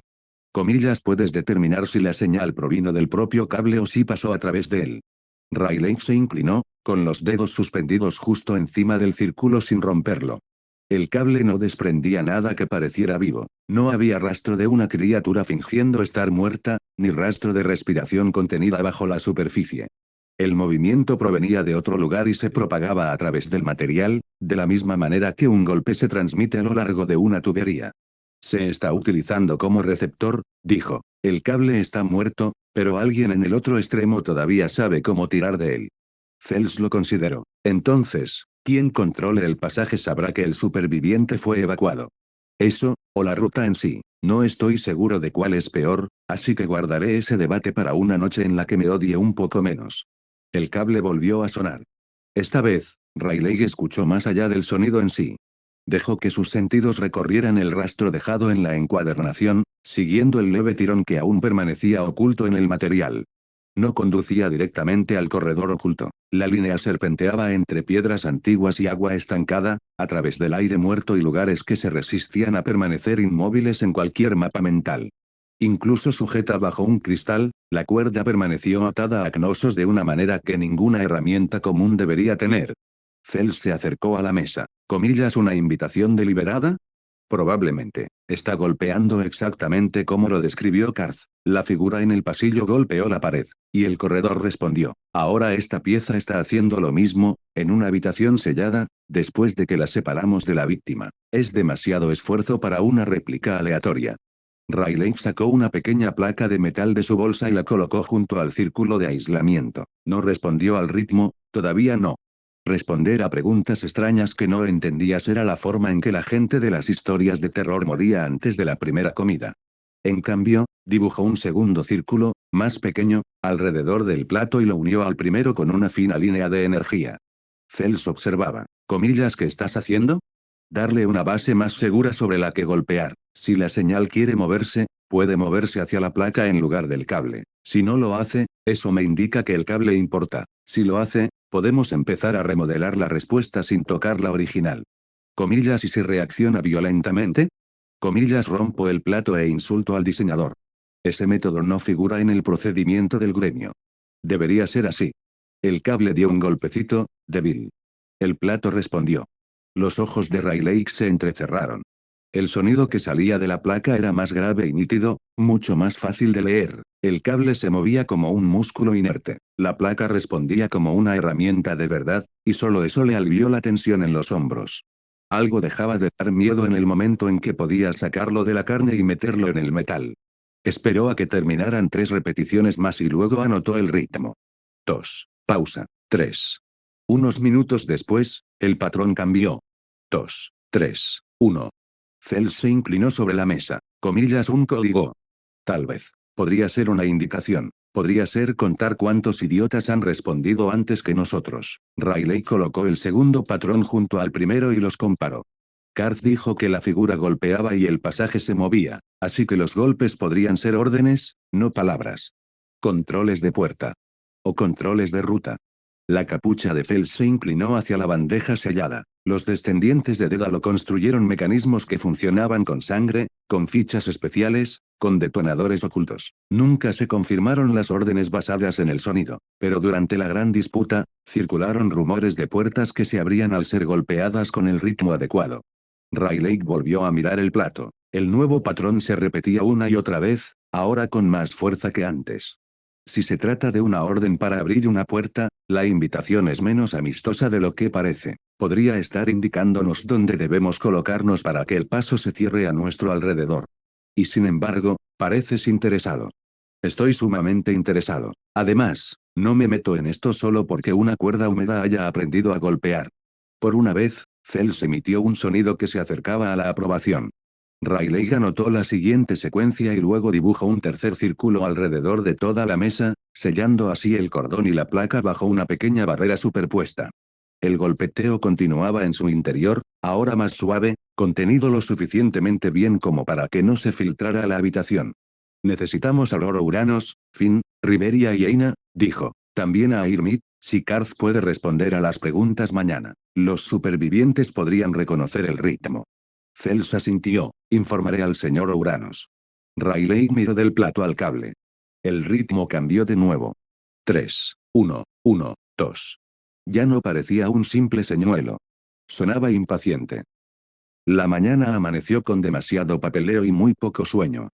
Comillas puedes determinar si la señal provino del propio cable o si pasó a través de él. Riley se inclinó, con los dedos suspendidos justo encima del círculo sin romperlo. El cable no desprendía nada que pareciera vivo, no había rastro de una criatura fingiendo estar muerta, ni rastro de respiración contenida bajo la superficie. El movimiento provenía de otro lugar y se propagaba a través del material, de la misma manera que un golpe se transmite a lo largo de una tubería. Se está utilizando como receptor, dijo. El cable está muerto, pero alguien en el otro extremo todavía sabe cómo tirar de él. Fels lo consideró. Entonces, quien controle el pasaje sabrá que el superviviente fue evacuado. Eso, o la ruta en sí. No estoy seguro de cuál es peor, así que guardaré ese debate para una noche en la que me odie un poco menos. El cable volvió a sonar. Esta vez, Riley escuchó más allá del sonido en sí. Dejó que sus sentidos recorrieran el rastro dejado en la encuadernación, siguiendo el leve tirón que aún permanecía oculto en el material. No conducía directamente al corredor oculto. La línea serpenteaba entre piedras antiguas y agua estancada, a través del aire muerto y lugares que se resistían a permanecer inmóviles en cualquier mapa mental. Incluso sujeta bajo un cristal, la cuerda permaneció atada a Knossos de una manera que ninguna herramienta común debería tener. Fels se acercó a la mesa. ¿Comillas una invitación deliberada? Probablemente. Está golpeando exactamente como lo describió Karth. La figura en el pasillo golpeó la pared, y el corredor respondió. Ahora esta pieza está haciendo lo mismo, en una habitación sellada, después de que la separamos de la víctima. Es demasiado esfuerzo para una réplica aleatoria. Riley sacó una pequeña placa de metal de su bolsa y la colocó junto al círculo de aislamiento. No respondió al ritmo, todavía no. Responder a preguntas extrañas que no entendías era la forma en que la gente de las historias de terror moría antes de la primera comida. En cambio, dibujó un segundo círculo, más pequeño, alrededor del plato y lo unió al primero con una fina línea de energía. Fels observaba. ¿Comillas qué estás haciendo? Darle una base más segura sobre la que golpear. Si la señal quiere moverse, puede moverse hacia la placa en lugar del cable. Si no lo hace, eso me indica que el cable importa. Si lo hace, podemos empezar a remodelar la respuesta sin tocar la original. Comillas y si reacciona violentamente. Comillas rompo el plato e insulto al diseñador. Ese método no figura en el procedimiento del gremio. Debería ser así. El cable dio un golpecito, débil. El plato respondió. Los ojos de Riley se entrecerraron. El sonido que salía de la placa era más grave y nítido, mucho más fácil de leer. El cable se movía como un músculo inerte. La placa respondía como una herramienta de verdad, y solo eso le alivió la tensión en los hombros. Algo dejaba de dar miedo en el momento en que podía sacarlo de la carne y meterlo en el metal. Esperó a que terminaran 3 repeticiones más y luego anotó el ritmo. 2. Pausa. 3. Unos minutos después, el patrón cambió. 2, 3, 1. Fels se inclinó sobre la mesa. Comillas un código. Tal vez. Podría ser una indicación. Podría ser contar cuántos idiotas han respondido antes que nosotros. Riley colocó el segundo patrón junto al primero y los comparó. Karth dijo que la figura golpeaba y el pasaje se movía, así que los golpes podrían ser órdenes, no palabras. Controles de puerta. O controles de ruta. La capucha de Fels se inclinó hacia la bandeja sellada. Los descendientes de Dédalo construyeron mecanismos que funcionaban con sangre, con fichas especiales, con detonadores ocultos. Nunca se confirmaron las órdenes basadas en el sonido, pero durante la gran disputa, circularon rumores de puertas que se abrían al ser golpeadas con el ritmo adecuado. Riley volvió a mirar el plato. El nuevo patrón se repetía una y otra vez, ahora con más fuerza que antes. Si se trata de una orden para abrir una puerta, la invitación es menos amistosa de lo que parece. Podría estar indicándonos dónde debemos colocarnos para que el paso se cierre a nuestro alrededor. Y sin embargo, pareces interesado. Estoy sumamente interesado. Además, no me meto en esto solo porque una cuerda húmeda haya aprendido a golpear. Por una vez, Fels emitió un sonido que se acercaba a la aprobación. Riley anotó la siguiente secuencia y luego dibujó un tercer círculo alrededor de toda la mesa, sellando así el cordón y la placa bajo una pequeña barrera superpuesta. El golpeteo continuaba en su interior, ahora más suave, contenido lo suficientemente bien como para que no se filtrara a la habitación. Necesitamos a Loro Uranos, Finn, Riveria y Eina, dijo. También a Irmit, si Karth puede responder a las preguntas mañana. Los supervivientes podrían reconocer el ritmo. Fels asintió. Informaré al señor Uranos. Riley miró del plato al cable. El ritmo cambió de nuevo. 3, 1, 1, 2. Ya no parecía un simple señuelo. Sonaba impaciente. La mañana amaneció con demasiado papeleo y muy poco sueño.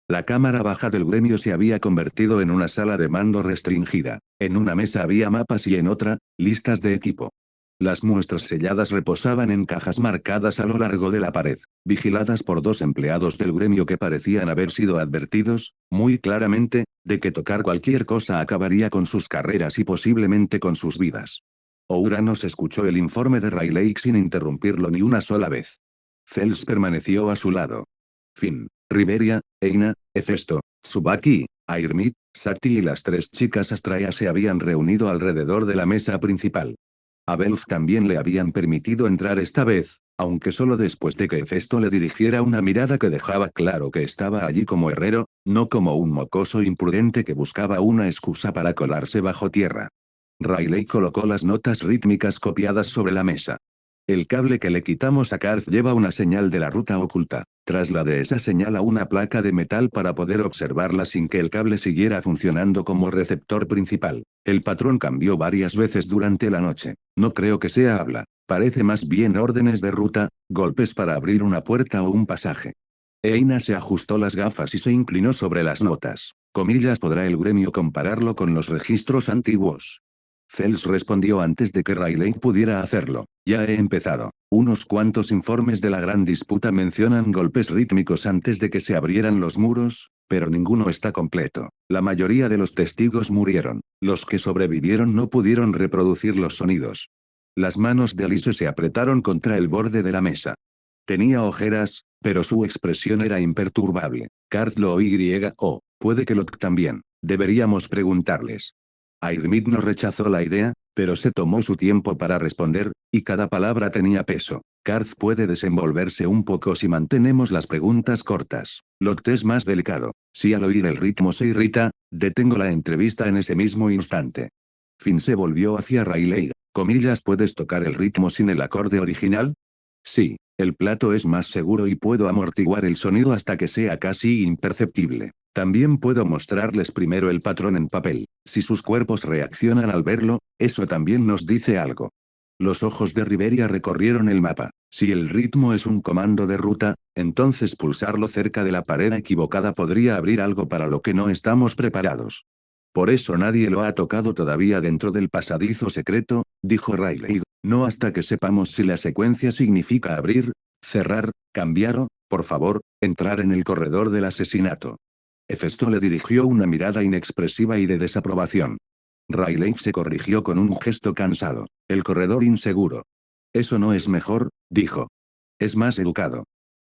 La cámara baja del gremio se había convertido en una sala de mando restringida. En una mesa había mapas y en otra, listas de equipo. Las muestras selladas reposaban en cajas marcadas a lo largo de la pared, vigiladas por 2 empleados del gremio que parecían haber sido advertidos, muy claramente, de que tocar cualquier cosa acabaría con sus carreras y posiblemente con sus vidas. Ouranos escuchó el informe de Riley sin interrumpirlo ni una sola vez. Fels permaneció a su lado. Finn, Riveria, Eina, Hefesto, Tsubaki, Airmid, Sakti y las 3 chicas Astraea se habían reunido alrededor de la mesa principal. A Belf también le habían permitido entrar esta vez, aunque solo después de que Hefesto le dirigiera una mirada que dejaba claro que estaba allí como herrero, no como un mocoso imprudente que buscaba una excusa para colarse bajo tierra. Riley colocó las notas rítmicas copiadas sobre la mesa. El cable que le quitamos a Karth lleva una señal de la ruta oculta. Trasladé esa señal a una placa de metal para poder observarla sin que el cable siguiera funcionando como receptor principal. El patrón cambió varias veces durante la noche. No creo que sea habla. Parece más bien órdenes de ruta, golpes para abrir una puerta o un pasaje. Eina se ajustó las gafas y se inclinó sobre las notas. Comillas, ¿podrá el gremio compararlo con los registros antiguos? Fels respondió antes de que Riley pudiera hacerlo. Ya he empezado. Unos cuantos informes de la gran disputa mencionan golpes rítmicos antes de que se abrieran los muros, pero ninguno está completo. La mayoría de los testigos murieron. Los que sobrevivieron no pudieron reproducir los sonidos. Las manos de Alice se apretaron contra el borde de la mesa. Tenía ojeras, pero su expresión era imperturbable. Karth lo o, puede que Locke también. Deberíamos preguntarles. Airmid no rechazó la idea, pero se tomó su tiempo para responder, y cada palabra tenía peso. Karth puede desenvolverse un poco si mantenemos las preguntas cortas. Locke es más delicado. Si al oír el ritmo se irrita, detengo la entrevista en ese mismo instante. Finn se volvió hacia Riley. Comillas, ¿puedes tocar el ritmo sin el acorde original? Sí, el plato es más seguro y puedo amortiguar el sonido hasta que sea casi imperceptible. También puedo mostrarles primero el patrón en papel. Si sus cuerpos reaccionan al verlo, eso también nos dice algo. Los ojos de Riveria recorrieron el mapa. Si el ritmo es un comando de ruta, entonces pulsarlo cerca de la pared equivocada podría abrir algo para lo que no estamos preparados. Por eso nadie lo ha tocado todavía dentro del pasadizo secreto, dijo Riley. No hasta que sepamos si la secuencia significa abrir, cerrar, cambiar o, por favor, entrar en el corredor del asesinato. Hefesto le dirigió una mirada inexpresiva y de desaprobación. Riley se corrigió con un gesto cansado. El corredor inseguro. Eso no es mejor, dijo. Es más educado.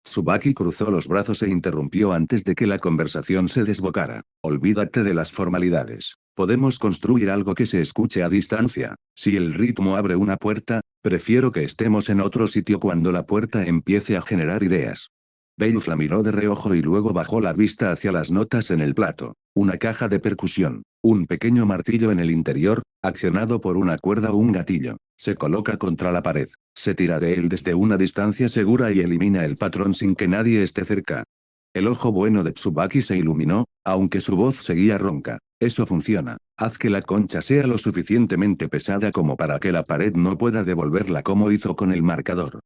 Tsubaki cruzó los brazos e interrumpió antes de que la conversación se desbocara. Olvídate de las formalidades. Podemos construir algo que se escuche a distancia. Si el ritmo abre una puerta, prefiero que estemos en otro sitio cuando la puerta empiece a generar ideas. Belf la miró de reojo y luego bajó la vista hacia las notas en el plato. Una caja de percusión. Un pequeño martillo en el interior, accionado por una cuerda o un gatillo. Se coloca contra la pared. Se tira de él desde una distancia segura y elimina el patrón sin que nadie esté cerca. El ojo bueno de Tsubaki se iluminó, aunque su voz seguía ronca. Eso funciona. Haz que la concha sea lo suficientemente pesada como para que la pared no pueda devolverla como hizo con el marcador.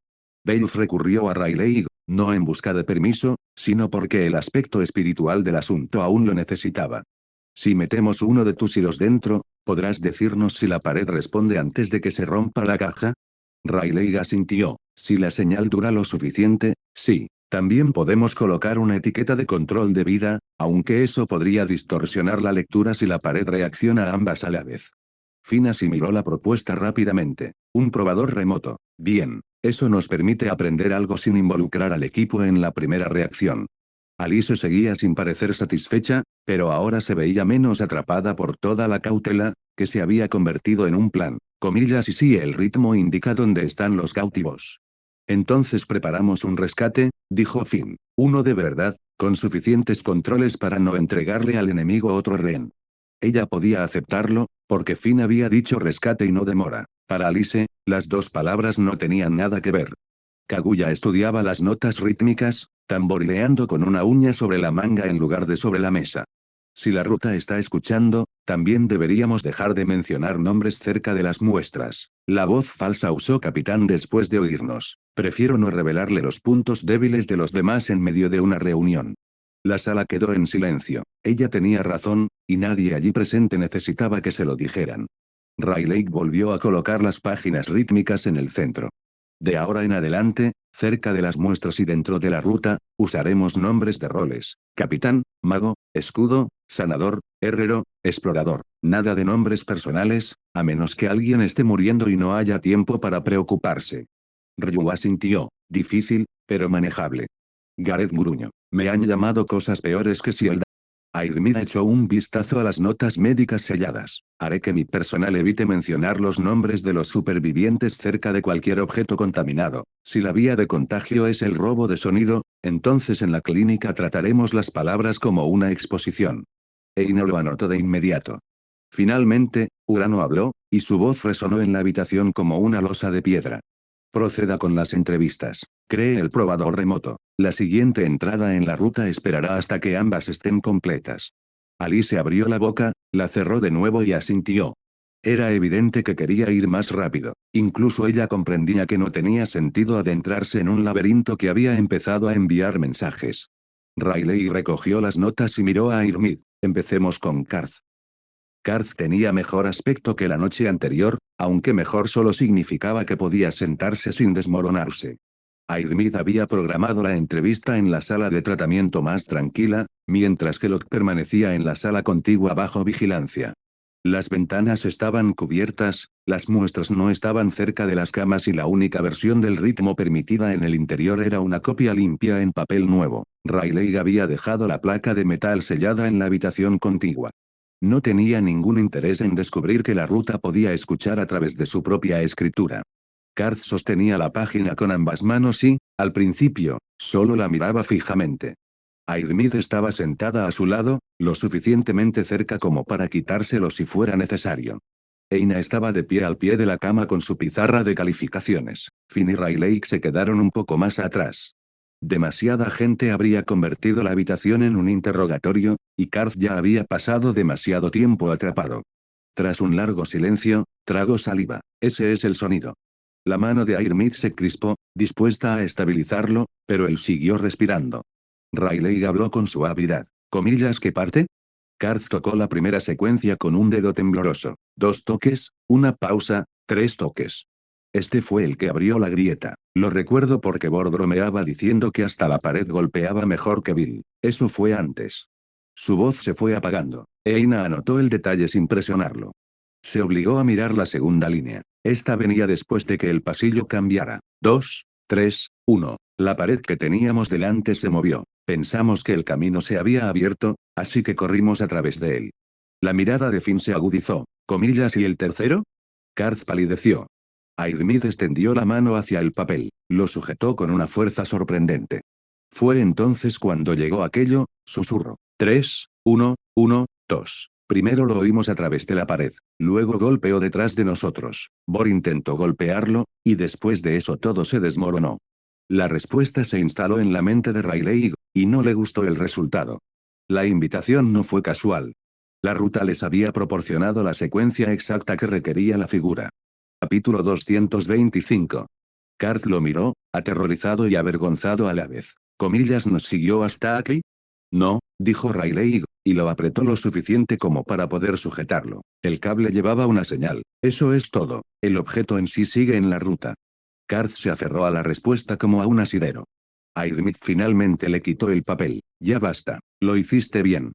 Belf recurrió a Riley, no en busca de permiso, sino porque el aspecto espiritual del asunto aún lo necesitaba. Si metemos uno de tus hilos dentro, ¿podrás decirnos si la pared responde antes de que se rompa la caja? Riley asintió. Si la señal dura lo suficiente, sí. También podemos colocar una etiqueta de control de vida, aunque eso podría distorsionar la lectura si la pared reacciona a ambas a la vez. Finn asimiló la propuesta rápidamente. Un probador remoto. Bien, eso nos permite aprender algo sin involucrar al equipo en la primera reacción. Alice seguía sin parecer satisfecha, pero ahora se veía menos atrapada por toda la cautela, que se había convertido en un plan. Comillas, y si el ritmo indica dónde están los cautivos. Entonces preparamos un rescate, dijo Finn. Uno de verdad, con suficientes controles para no entregarle al enemigo otro rehén. Ella podía aceptarlo, porque Finn había dicho rescate y no demora. Para Alice, las dos palabras no tenían nada que ver. Kaguya estudiaba las notas rítmicas, tamborileando con una uña sobre la manga en lugar de sobre la mesa. Si la ruta está escuchando, también deberíamos dejar de mencionar nombres cerca de las muestras. La voz falsa usó Capitán después de oírnos. Prefiero no revelarle los puntos débiles de los demás en medio de una reunión. La sala quedó en silencio. Ella tenía razón, y nadie allí presente necesitaba que se lo dijeran. Riley volvió a colocar las páginas rítmicas en el centro. De ahora en adelante, cerca de las muestras y dentro de la ruta, usaremos nombres de roles: capitán, mago, escudo, sanador, herrero, explorador. Nada de nombres personales, a menos que alguien esté muriendo y no haya tiempo para preocuparse. Ryu asintió, difícil, pero manejable. Gareth gruñó. Me han llamado cosas peores que si el... Airmid echó un vistazo a las notas médicas selladas. Haré que mi personal evite mencionar los nombres de los supervivientes cerca de cualquier objeto contaminado. Si la vía de contagio es el robo de sonido, entonces en la clínica trataremos las palabras como una exposición. Eina lo anotó de inmediato. Finalmente, Urano habló, y su voz resonó en la habitación como una losa de piedra. Proceda con las entrevistas. Cree el probador remoto. La siguiente entrada en la ruta esperará hasta que ambas estén completas. Alice abrió la boca, la cerró de nuevo y asintió. Era evidente que quería ir más rápido. Incluso ella comprendía que no tenía sentido adentrarse en un laberinto que había empezado a enviar mensajes. Riley recogió las notas y miró a Irmid. Empecemos con Karth. Karth tenía mejor aspecto que la noche anterior, aunque mejor solo significaba que podía sentarse sin desmoronarse. Airmid había programado la entrevista en la sala de tratamiento más tranquila, mientras que Locke permanecía en la sala contigua bajo vigilancia. Las ventanas estaban cubiertas, las muestras no estaban cerca de las camas y la única versión del ritmo permitida en el interior era una copia limpia en papel nuevo. Riley había dejado la placa de metal sellada en la habitación contigua. No tenía ningún interés en descubrir que la ruta podía escuchar a través de su propia escritura. Karth sostenía la página con ambas manos y, al principio, solo la miraba fijamente. Airmid estaba sentada a su lado, lo suficientemente cerca como para quitárselo si fuera necesario. Eina estaba de pie al pie de la cama con su pizarra de calificaciones. Finn y Riley se quedaron un poco más atrás. Demasiada gente habría convertido la habitación en un interrogatorio, y Karth ya había pasado demasiado tiempo atrapado. Tras un largo silencio, tragó saliva. Ese es el sonido. La mano de Airmid se crispó, dispuesta a estabilizarlo, pero él siguió respirando. Riley habló con suavidad. ¿Comillas que parte? Karth tocó la primera secuencia con un dedo tembloroso. 2 toques, una pausa, 3 toques. Este fue el que abrió la grieta. Lo recuerdo porque Bord bromeaba diciendo que hasta la pared golpeaba mejor que Bill. Eso fue antes. Su voz se fue apagando. Eina anotó el detalle sin presionarlo. Se obligó a mirar la segunda línea. Esta venía después de que el pasillo cambiara. 2, 3, 1. La pared que teníamos delante se movió. Pensamos que el camino se había abierto, así que corrimos a través de él. La mirada de Finn se agudizó. ¿Comillas y el tercero? Karth palideció. Airmid extendió la mano hacia el papel, lo sujetó con una fuerza sorprendente. Fue entonces cuando llegó aquello, susurro. 3, 1, 1, 2. Primero lo oímos a través de la pared, luego golpeó detrás de nosotros. Bor intentó golpearlo, y después de eso todo se desmoronó. La respuesta se instaló en la mente de Riley, y no le gustó el resultado. La invitación no fue casual. La ruta les había proporcionado la secuencia exacta que requería la figura. Capítulo 225. Karth lo miró, aterrorizado y avergonzado a la vez. ¿Comillas nos siguió hasta aquí? No, dijo Riley, y lo apretó lo suficiente como para poder sujetarlo. El cable llevaba una señal. Eso es todo. El objeto en sí sigue en la ruta. Karth se aferró a la respuesta como a un asidero. Airmid finalmente le quitó el papel. Ya basta. Lo hiciste bien.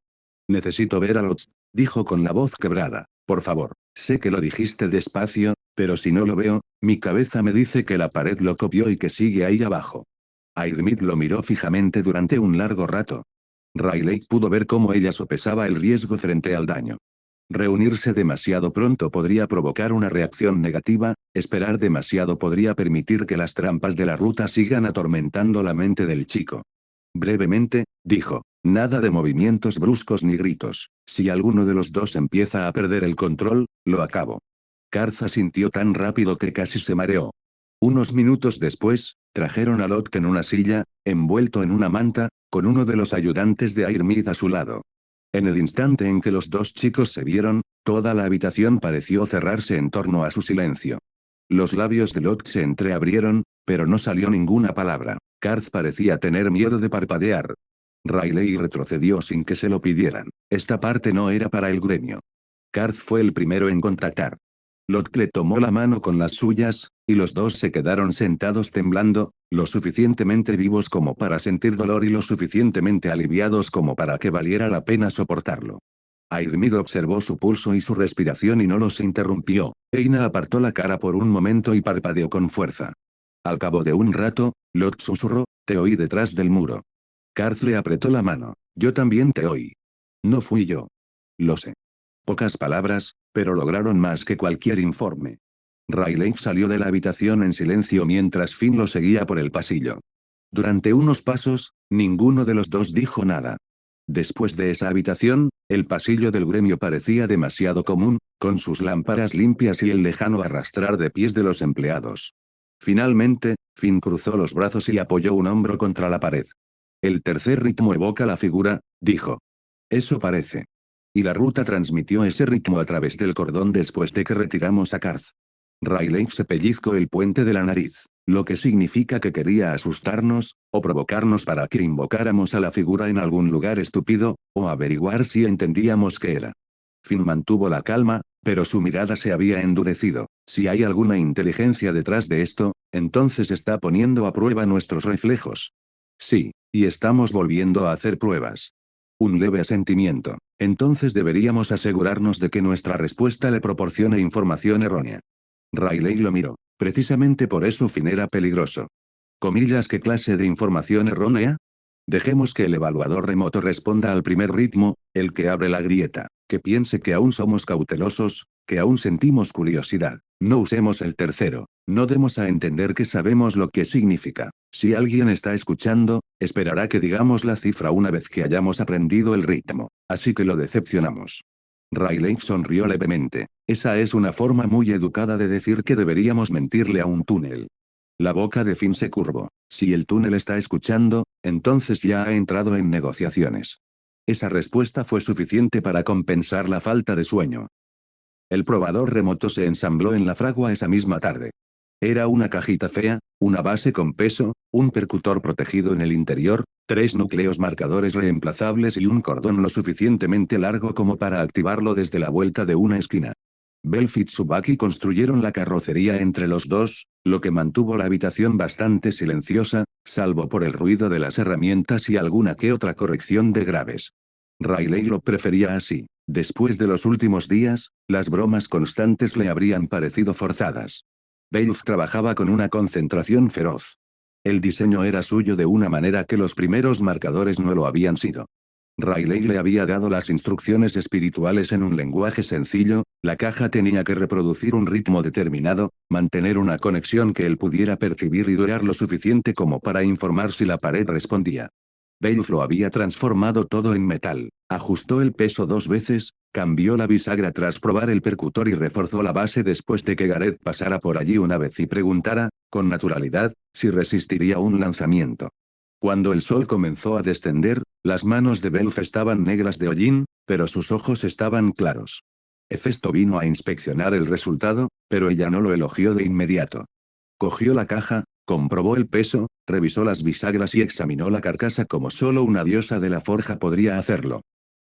Necesito ver a Lotz, dijo con la voz quebrada. Por favor. Sé que lo dijiste despacio, pero si no lo veo, mi cabeza me dice que la pared lo copió y que sigue ahí abajo. Airmid lo miró fijamente durante un largo rato. Riley pudo ver cómo ella sopesaba el riesgo frente al daño. Reunirse demasiado pronto podría provocar una reacción negativa, esperar demasiado podría permitir que las trampas de la ruta sigan atormentando la mente del chico. Brevemente, dijo, nada de movimientos bruscos ni gritos. Si alguno de los dos empieza a perder el control, lo acabo. Karth sintió tan rápido que casi se mareó. Unos minutos después, trajeron a Locke en una silla, envuelto en una manta, con uno de los ayudantes de Airmid a su lado. En el instante en que los dos chicos se vieron, toda la habitación pareció cerrarse en torno a su silencio. Los labios de Locke se entreabrieron, pero no salió ninguna palabra. Karth parecía tener miedo de parpadear. Riley retrocedió sin que se lo pidieran. Esta parte no era para el gremio. Karth fue el primero en contactar. Locke le tomó la mano con las suyas, y los dos se quedaron sentados temblando, lo suficientemente vivos como para sentir dolor y lo suficientemente aliviados como para que valiera la pena soportarlo. Airmid observó su pulso y su respiración y no los interrumpió. Eina apartó la cara por un momento y parpadeó con fuerza. Al cabo de un rato, Locke susurró, te oí detrás del muro. Karth le apretó la mano. Yo también te oí. No fui yo. Lo sé. Pocas palabras, pero lograron más que cualquier informe. Rayleigh salió de la habitación en silencio mientras Finn lo seguía por el pasillo. Durante unos pasos, ninguno de los dos dijo nada. Después de esa habitación, el pasillo del gremio parecía demasiado común, con sus lámparas limpias y el lejano arrastrar de pies de los empleados. Finalmente, Finn cruzó los brazos y apoyó un hombro contra la pared. El tercer ritmo evoca la figura, dijo. Eso parece. Y la ruta transmitió ese ritmo a través del cordón después de que retiramos a Karth. Rayleigh se pellizcó el puente de la nariz, lo que significa que quería asustarnos, o provocarnos para que invocáramos a la figura en algún lugar estúpido, o averiguar si entendíamos qué era. Finn mantuvo la calma, pero su mirada se había endurecido. Si hay alguna inteligencia detrás de esto, entonces está poniendo a prueba nuestros reflejos. Sí, y estamos volviendo a hacer pruebas. Un leve asentimiento. Entonces deberíamos asegurarnos de que nuestra respuesta le proporcione información errónea. Rayleigh lo miró. Precisamente por eso Finn era peligroso. Comillas, ¿qué clase de información errónea? Dejemos que el evaluador remoto responda al primer ritmo, el que abre la grieta, que piense que aún somos cautelosos, que aún sentimos curiosidad. No usemos el tercero, no demos a entender que sabemos lo que significa. Si alguien está escuchando, esperará que digamos la cifra una vez que hayamos aprendido el ritmo, así que lo decepcionamos. Rayleigh sonrió levemente. Esa es una forma muy educada de decir que deberíamos mentirle a un túnel. La boca de Finn se curvó. Si el túnel está escuchando, entonces ya ha entrado en negociaciones. Esa respuesta fue suficiente para compensar la falta de sueño. El probador remoto se ensambló en la fragua esa misma tarde. Era una cajita fea, una base con peso, un percutor protegido en el interior, 3 núcleos marcadores reemplazables y un cordón lo suficientemente largo como para activarlo desde la vuelta de una esquina. Belf y Tsubaki construyeron la carrocería entre los dos, lo que mantuvo la habitación bastante silenciosa, salvo por el ruido de las herramientas y alguna que otra corrección de graves. Rayleigh lo prefería así. Después de los últimos días, las bromas constantes le habrían parecido forzadas. Belf trabajaba con una concentración feroz. El diseño era suyo de una manera que los primeros marcadores no lo habían sido. Rayleigh le había dado las instrucciones espirituales en un lenguaje sencillo, la caja tenía que reproducir un ritmo determinado, mantener una conexión que él pudiera percibir y durar lo suficiente como para informar si la pared respondía. Belf lo había transformado todo en metal, ajustó el peso 2 veces, cambió la bisagra tras probar el percutor y reforzó la base después de que Gareth pasara por allí una vez y preguntara, con naturalidad, si resistiría un lanzamiento. Cuando el sol comenzó a descender, las manos de Belf estaban negras de hollín, pero sus ojos estaban claros. Hefesto vino a inspeccionar el resultado, pero ella no lo elogió de inmediato. Cogió la caja, comprobó el peso, revisó las bisagras y examinó la carcasa como solo una diosa de la forja podría hacerlo.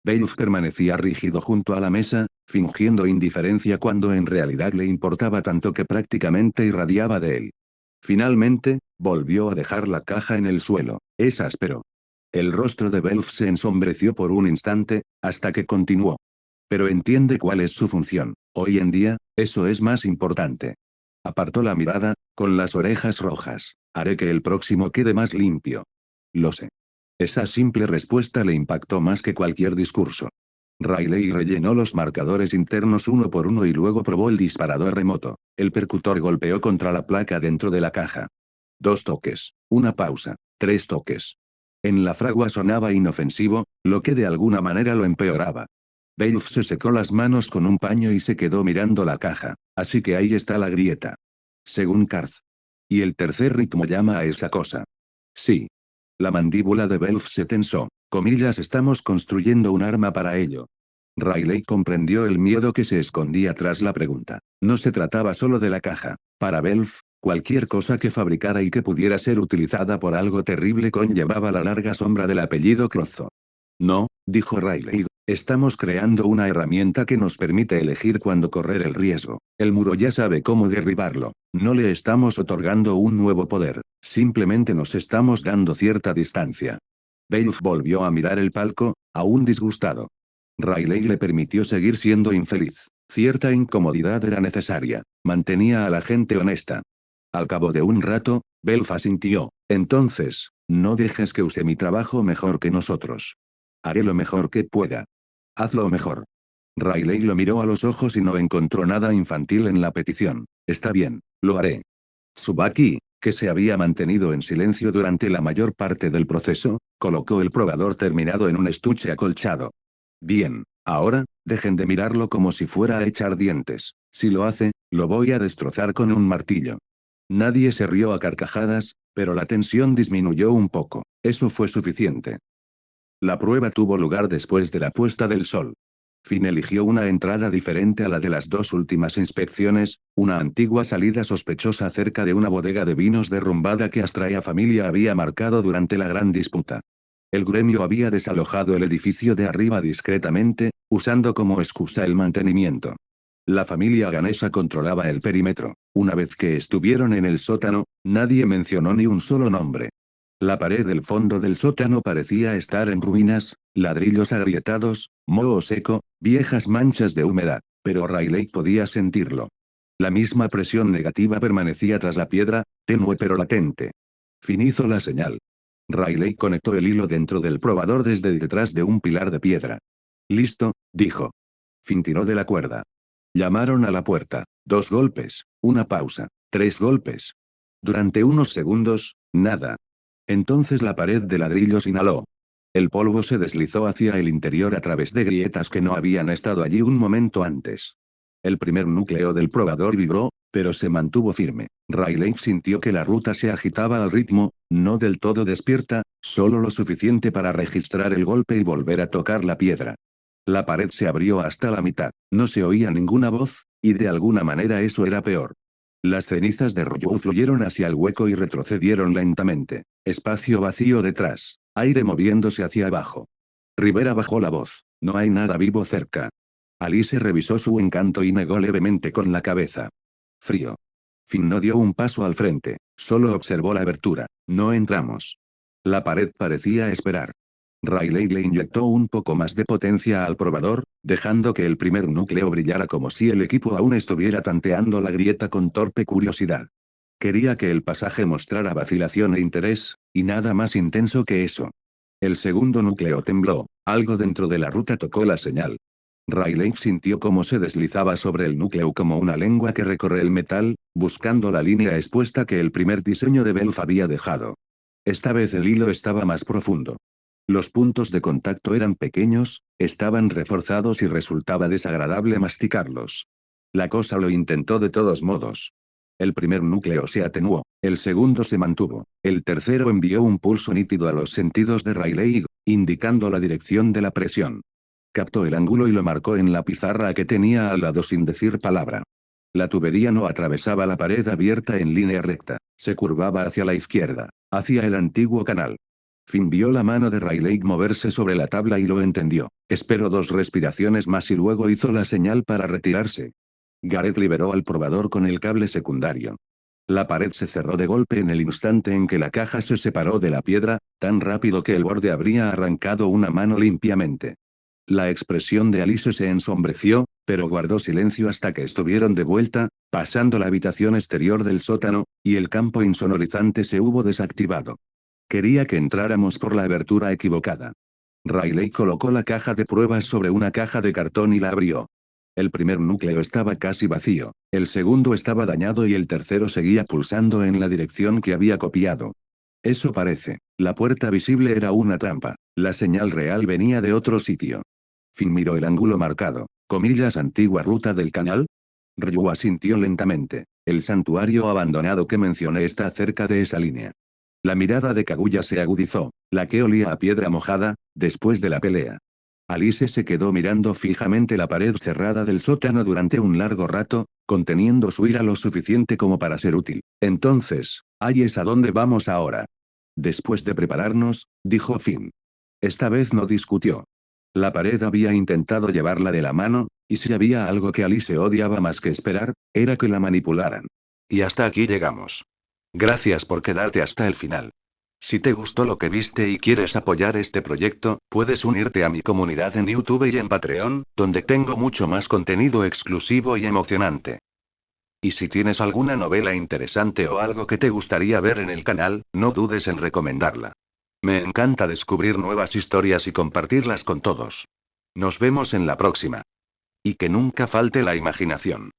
Belf permanecía rígido junto a la mesa, fingiendo indiferencia cuando en realidad le importaba tanto que prácticamente irradiaba de él. Finalmente, volvió a dejar la caja en el suelo. Es áspero. El rostro de Belf se ensombreció por un instante, hasta que continuó. Pero entiende cuál es su función. Hoy en día, eso es más importante. Apartó la mirada, con las orejas rojas. Haré que el próximo quede más limpio. Lo sé. Esa simple respuesta le impactó más que cualquier discurso. Rayleigh rellenó los marcadores internos uno por uno y luego probó el disparador remoto. El percutor golpeó contra la placa dentro de la caja. 2 toques. Una pausa. 3 toques. En la fragua sonaba inofensivo, lo que de alguna manera lo empeoraba. Belf se secó las manos con un paño y se quedó mirando la caja. Así que ahí está la grieta. Según Karth. Y el tercer ritmo llama a esa cosa. Sí. La mandíbula de Belf se tensó. Comillas, estamos construyendo un arma para ello. Rayleigh comprendió el miedo que se escondía tras la pregunta. No se trataba solo de la caja. Para Belf, cualquier cosa que fabricara y que pudiera ser utilizada por algo terrible conllevaba la larga sombra del apellido Crozzo. No, dijo Rayleigh. Estamos creando una herramienta que nos permite elegir cuándo correr el riesgo. El muro ya sabe cómo derribarlo. No le estamos otorgando un nuevo poder, simplemente nos estamos dando cierta distancia. Beowulf volvió a mirar el palco, aún disgustado. Riley le permitió seguir siendo infeliz. Cierta incomodidad era necesaria. Mantenía a la gente honesta. Al cabo de un rato, Beowulf asintió. Entonces, no dejes que use mi trabajo mejor que nosotros. Haré lo mejor que pueda. Hazlo mejor. Riley lo miró a los ojos y no encontró nada infantil en la petición. Está bien, lo haré. Tsubaki, que se había mantenido en silencio durante la mayor parte del proceso, colocó el probador terminado en un estuche acolchado. Bien, ahora, dejen de mirarlo como si fuera a echar dientes. Si lo hace, lo voy a destrozar con un martillo. Nadie se rió a carcajadas, pero la tensión disminuyó un poco. Eso fue suficiente. La prueba tuvo lugar después de la puesta del sol. Finn eligió una entrada diferente a la de las dos últimas inspecciones, una antigua salida sospechosa cerca de una bodega de vinos derrumbada que Astraea Familia había marcado durante la gran disputa. El gremio había desalojado el edificio de arriba discretamente, usando como excusa el mantenimiento. La familia ganesa controlaba el perímetro. Una vez que estuvieron en el sótano, nadie mencionó ni un solo nombre. La pared del fondo del sótano parecía estar en ruinas, ladrillos agrietados, moho seco, viejas manchas de humedad, pero Riley podía sentirlo. La misma presión negativa permanecía tras la piedra, tenue pero latente. Finn hizo la señal. Riley conectó el hilo dentro del probador desde detrás de un pilar de piedra. Listo, dijo. Finn tiró de la cuerda. Llamaron a la puerta. 2 golpes, una pausa, 3 golpes. Durante unos segundos, nada. Entonces la pared de ladrillos inhaló. El polvo se deslizó hacia el interior a través de grietas que no habían estado allí un momento antes. El primer núcleo del probador vibró, pero se mantuvo firme. Riley sintió que la ruta se agitaba al ritmo, no del todo despierta, solo lo suficiente para registrar el golpe y volver a tocar la piedra. La pared se abrió hasta la mitad, no se oía ninguna voz, y de alguna manera eso era peor. Las cenizas de Ryu fluyeron hacia el hueco y retrocedieron lentamente. Espacio vacío detrás. Aire moviéndose hacia abajo. Rivera bajó la voz. No hay nada vivo cerca. Alice revisó su encanto y negó levemente con la cabeza. Frío. Finn no dio un paso al frente. Solo observó la abertura. No entramos. La pared parecía esperar. Riley le inyectó un poco más de potencia al probador, dejando que el primer núcleo brillara como si el equipo aún estuviera tanteando la grieta con torpe curiosidad. Quería que el pasaje mostrara vacilación e interés, y nada más intenso que eso. El segundo núcleo tembló, algo dentro de la ruta tocó la señal. Riley sintió cómo se deslizaba sobre el núcleo como una lengua que recorre el metal, buscando la línea expuesta que el primer diseño de Beowulf había dejado. Esta vez el hilo estaba más profundo. Los puntos de contacto eran pequeños, estaban reforzados y resultaba desagradable masticarlos. La cosa lo intentó de todos modos. El primer núcleo se atenuó, el segundo se mantuvo, el tercero envió un pulso nítido a los sentidos de Riley, indicando la dirección de la presión. Captó el ángulo y lo marcó en la pizarra que tenía al lado sin decir palabra. La tubería no atravesaba la pared abierta en línea recta, se curvaba hacia la izquierda, hacia el antiguo canal. Finn vio la mano de Riley moverse sobre la tabla y lo entendió. Esperó 2 respiraciones más y luego hizo la señal para retirarse. Gareth liberó al probador con el cable secundario. La pared se cerró de golpe en el instante en que la caja se separó de la piedra, tan rápido que el borde habría arrancado una mano limpiamente. La expresión de Alice se ensombreció, pero guardó silencio hasta que estuvieron de vuelta, pasando la habitación exterior del sótano, y el campo insonorizante se hubo desactivado. Quería que entráramos por la abertura equivocada. Riley colocó la caja de pruebas sobre una caja de cartón y la abrió. El primer núcleo estaba casi vacío, el segundo estaba dañado y el tercero seguía pulsando en la dirección que había copiado. Eso parece. La puerta visible era una trampa. La señal real venía de otro sitio. Finn miró el ángulo marcado. Comillas, antigua ruta del canal. Ryu asintió lentamente. El santuario abandonado que mencioné está cerca de esa línea. La mirada de Kaguya se agudizó, la que olía a piedra mojada, después de la pelea. Alice se quedó mirando fijamente la pared cerrada del sótano durante un largo rato, conteniendo su ira lo suficiente como para ser útil. Entonces, ahí es a dónde vamos ahora. Después de prepararnos, dijo Finn. Esta vez no discutió. La pared había intentado llevarla de la mano, y si había algo que Alice odiaba más que esperar, era que la manipularan. Y hasta aquí llegamos. Gracias por quedarte hasta el final. Si te gustó lo que viste y quieres apoyar este proyecto, puedes unirte a mi comunidad en YouTube y en Patreon, donde tengo mucho más contenido exclusivo y emocionante. Y si tienes alguna novela interesante o algo que te gustaría ver en el canal, no dudes en recomendarla. Me encanta descubrir nuevas historias y compartirlas con todos. Nos vemos en la próxima. Y que nunca falte la imaginación.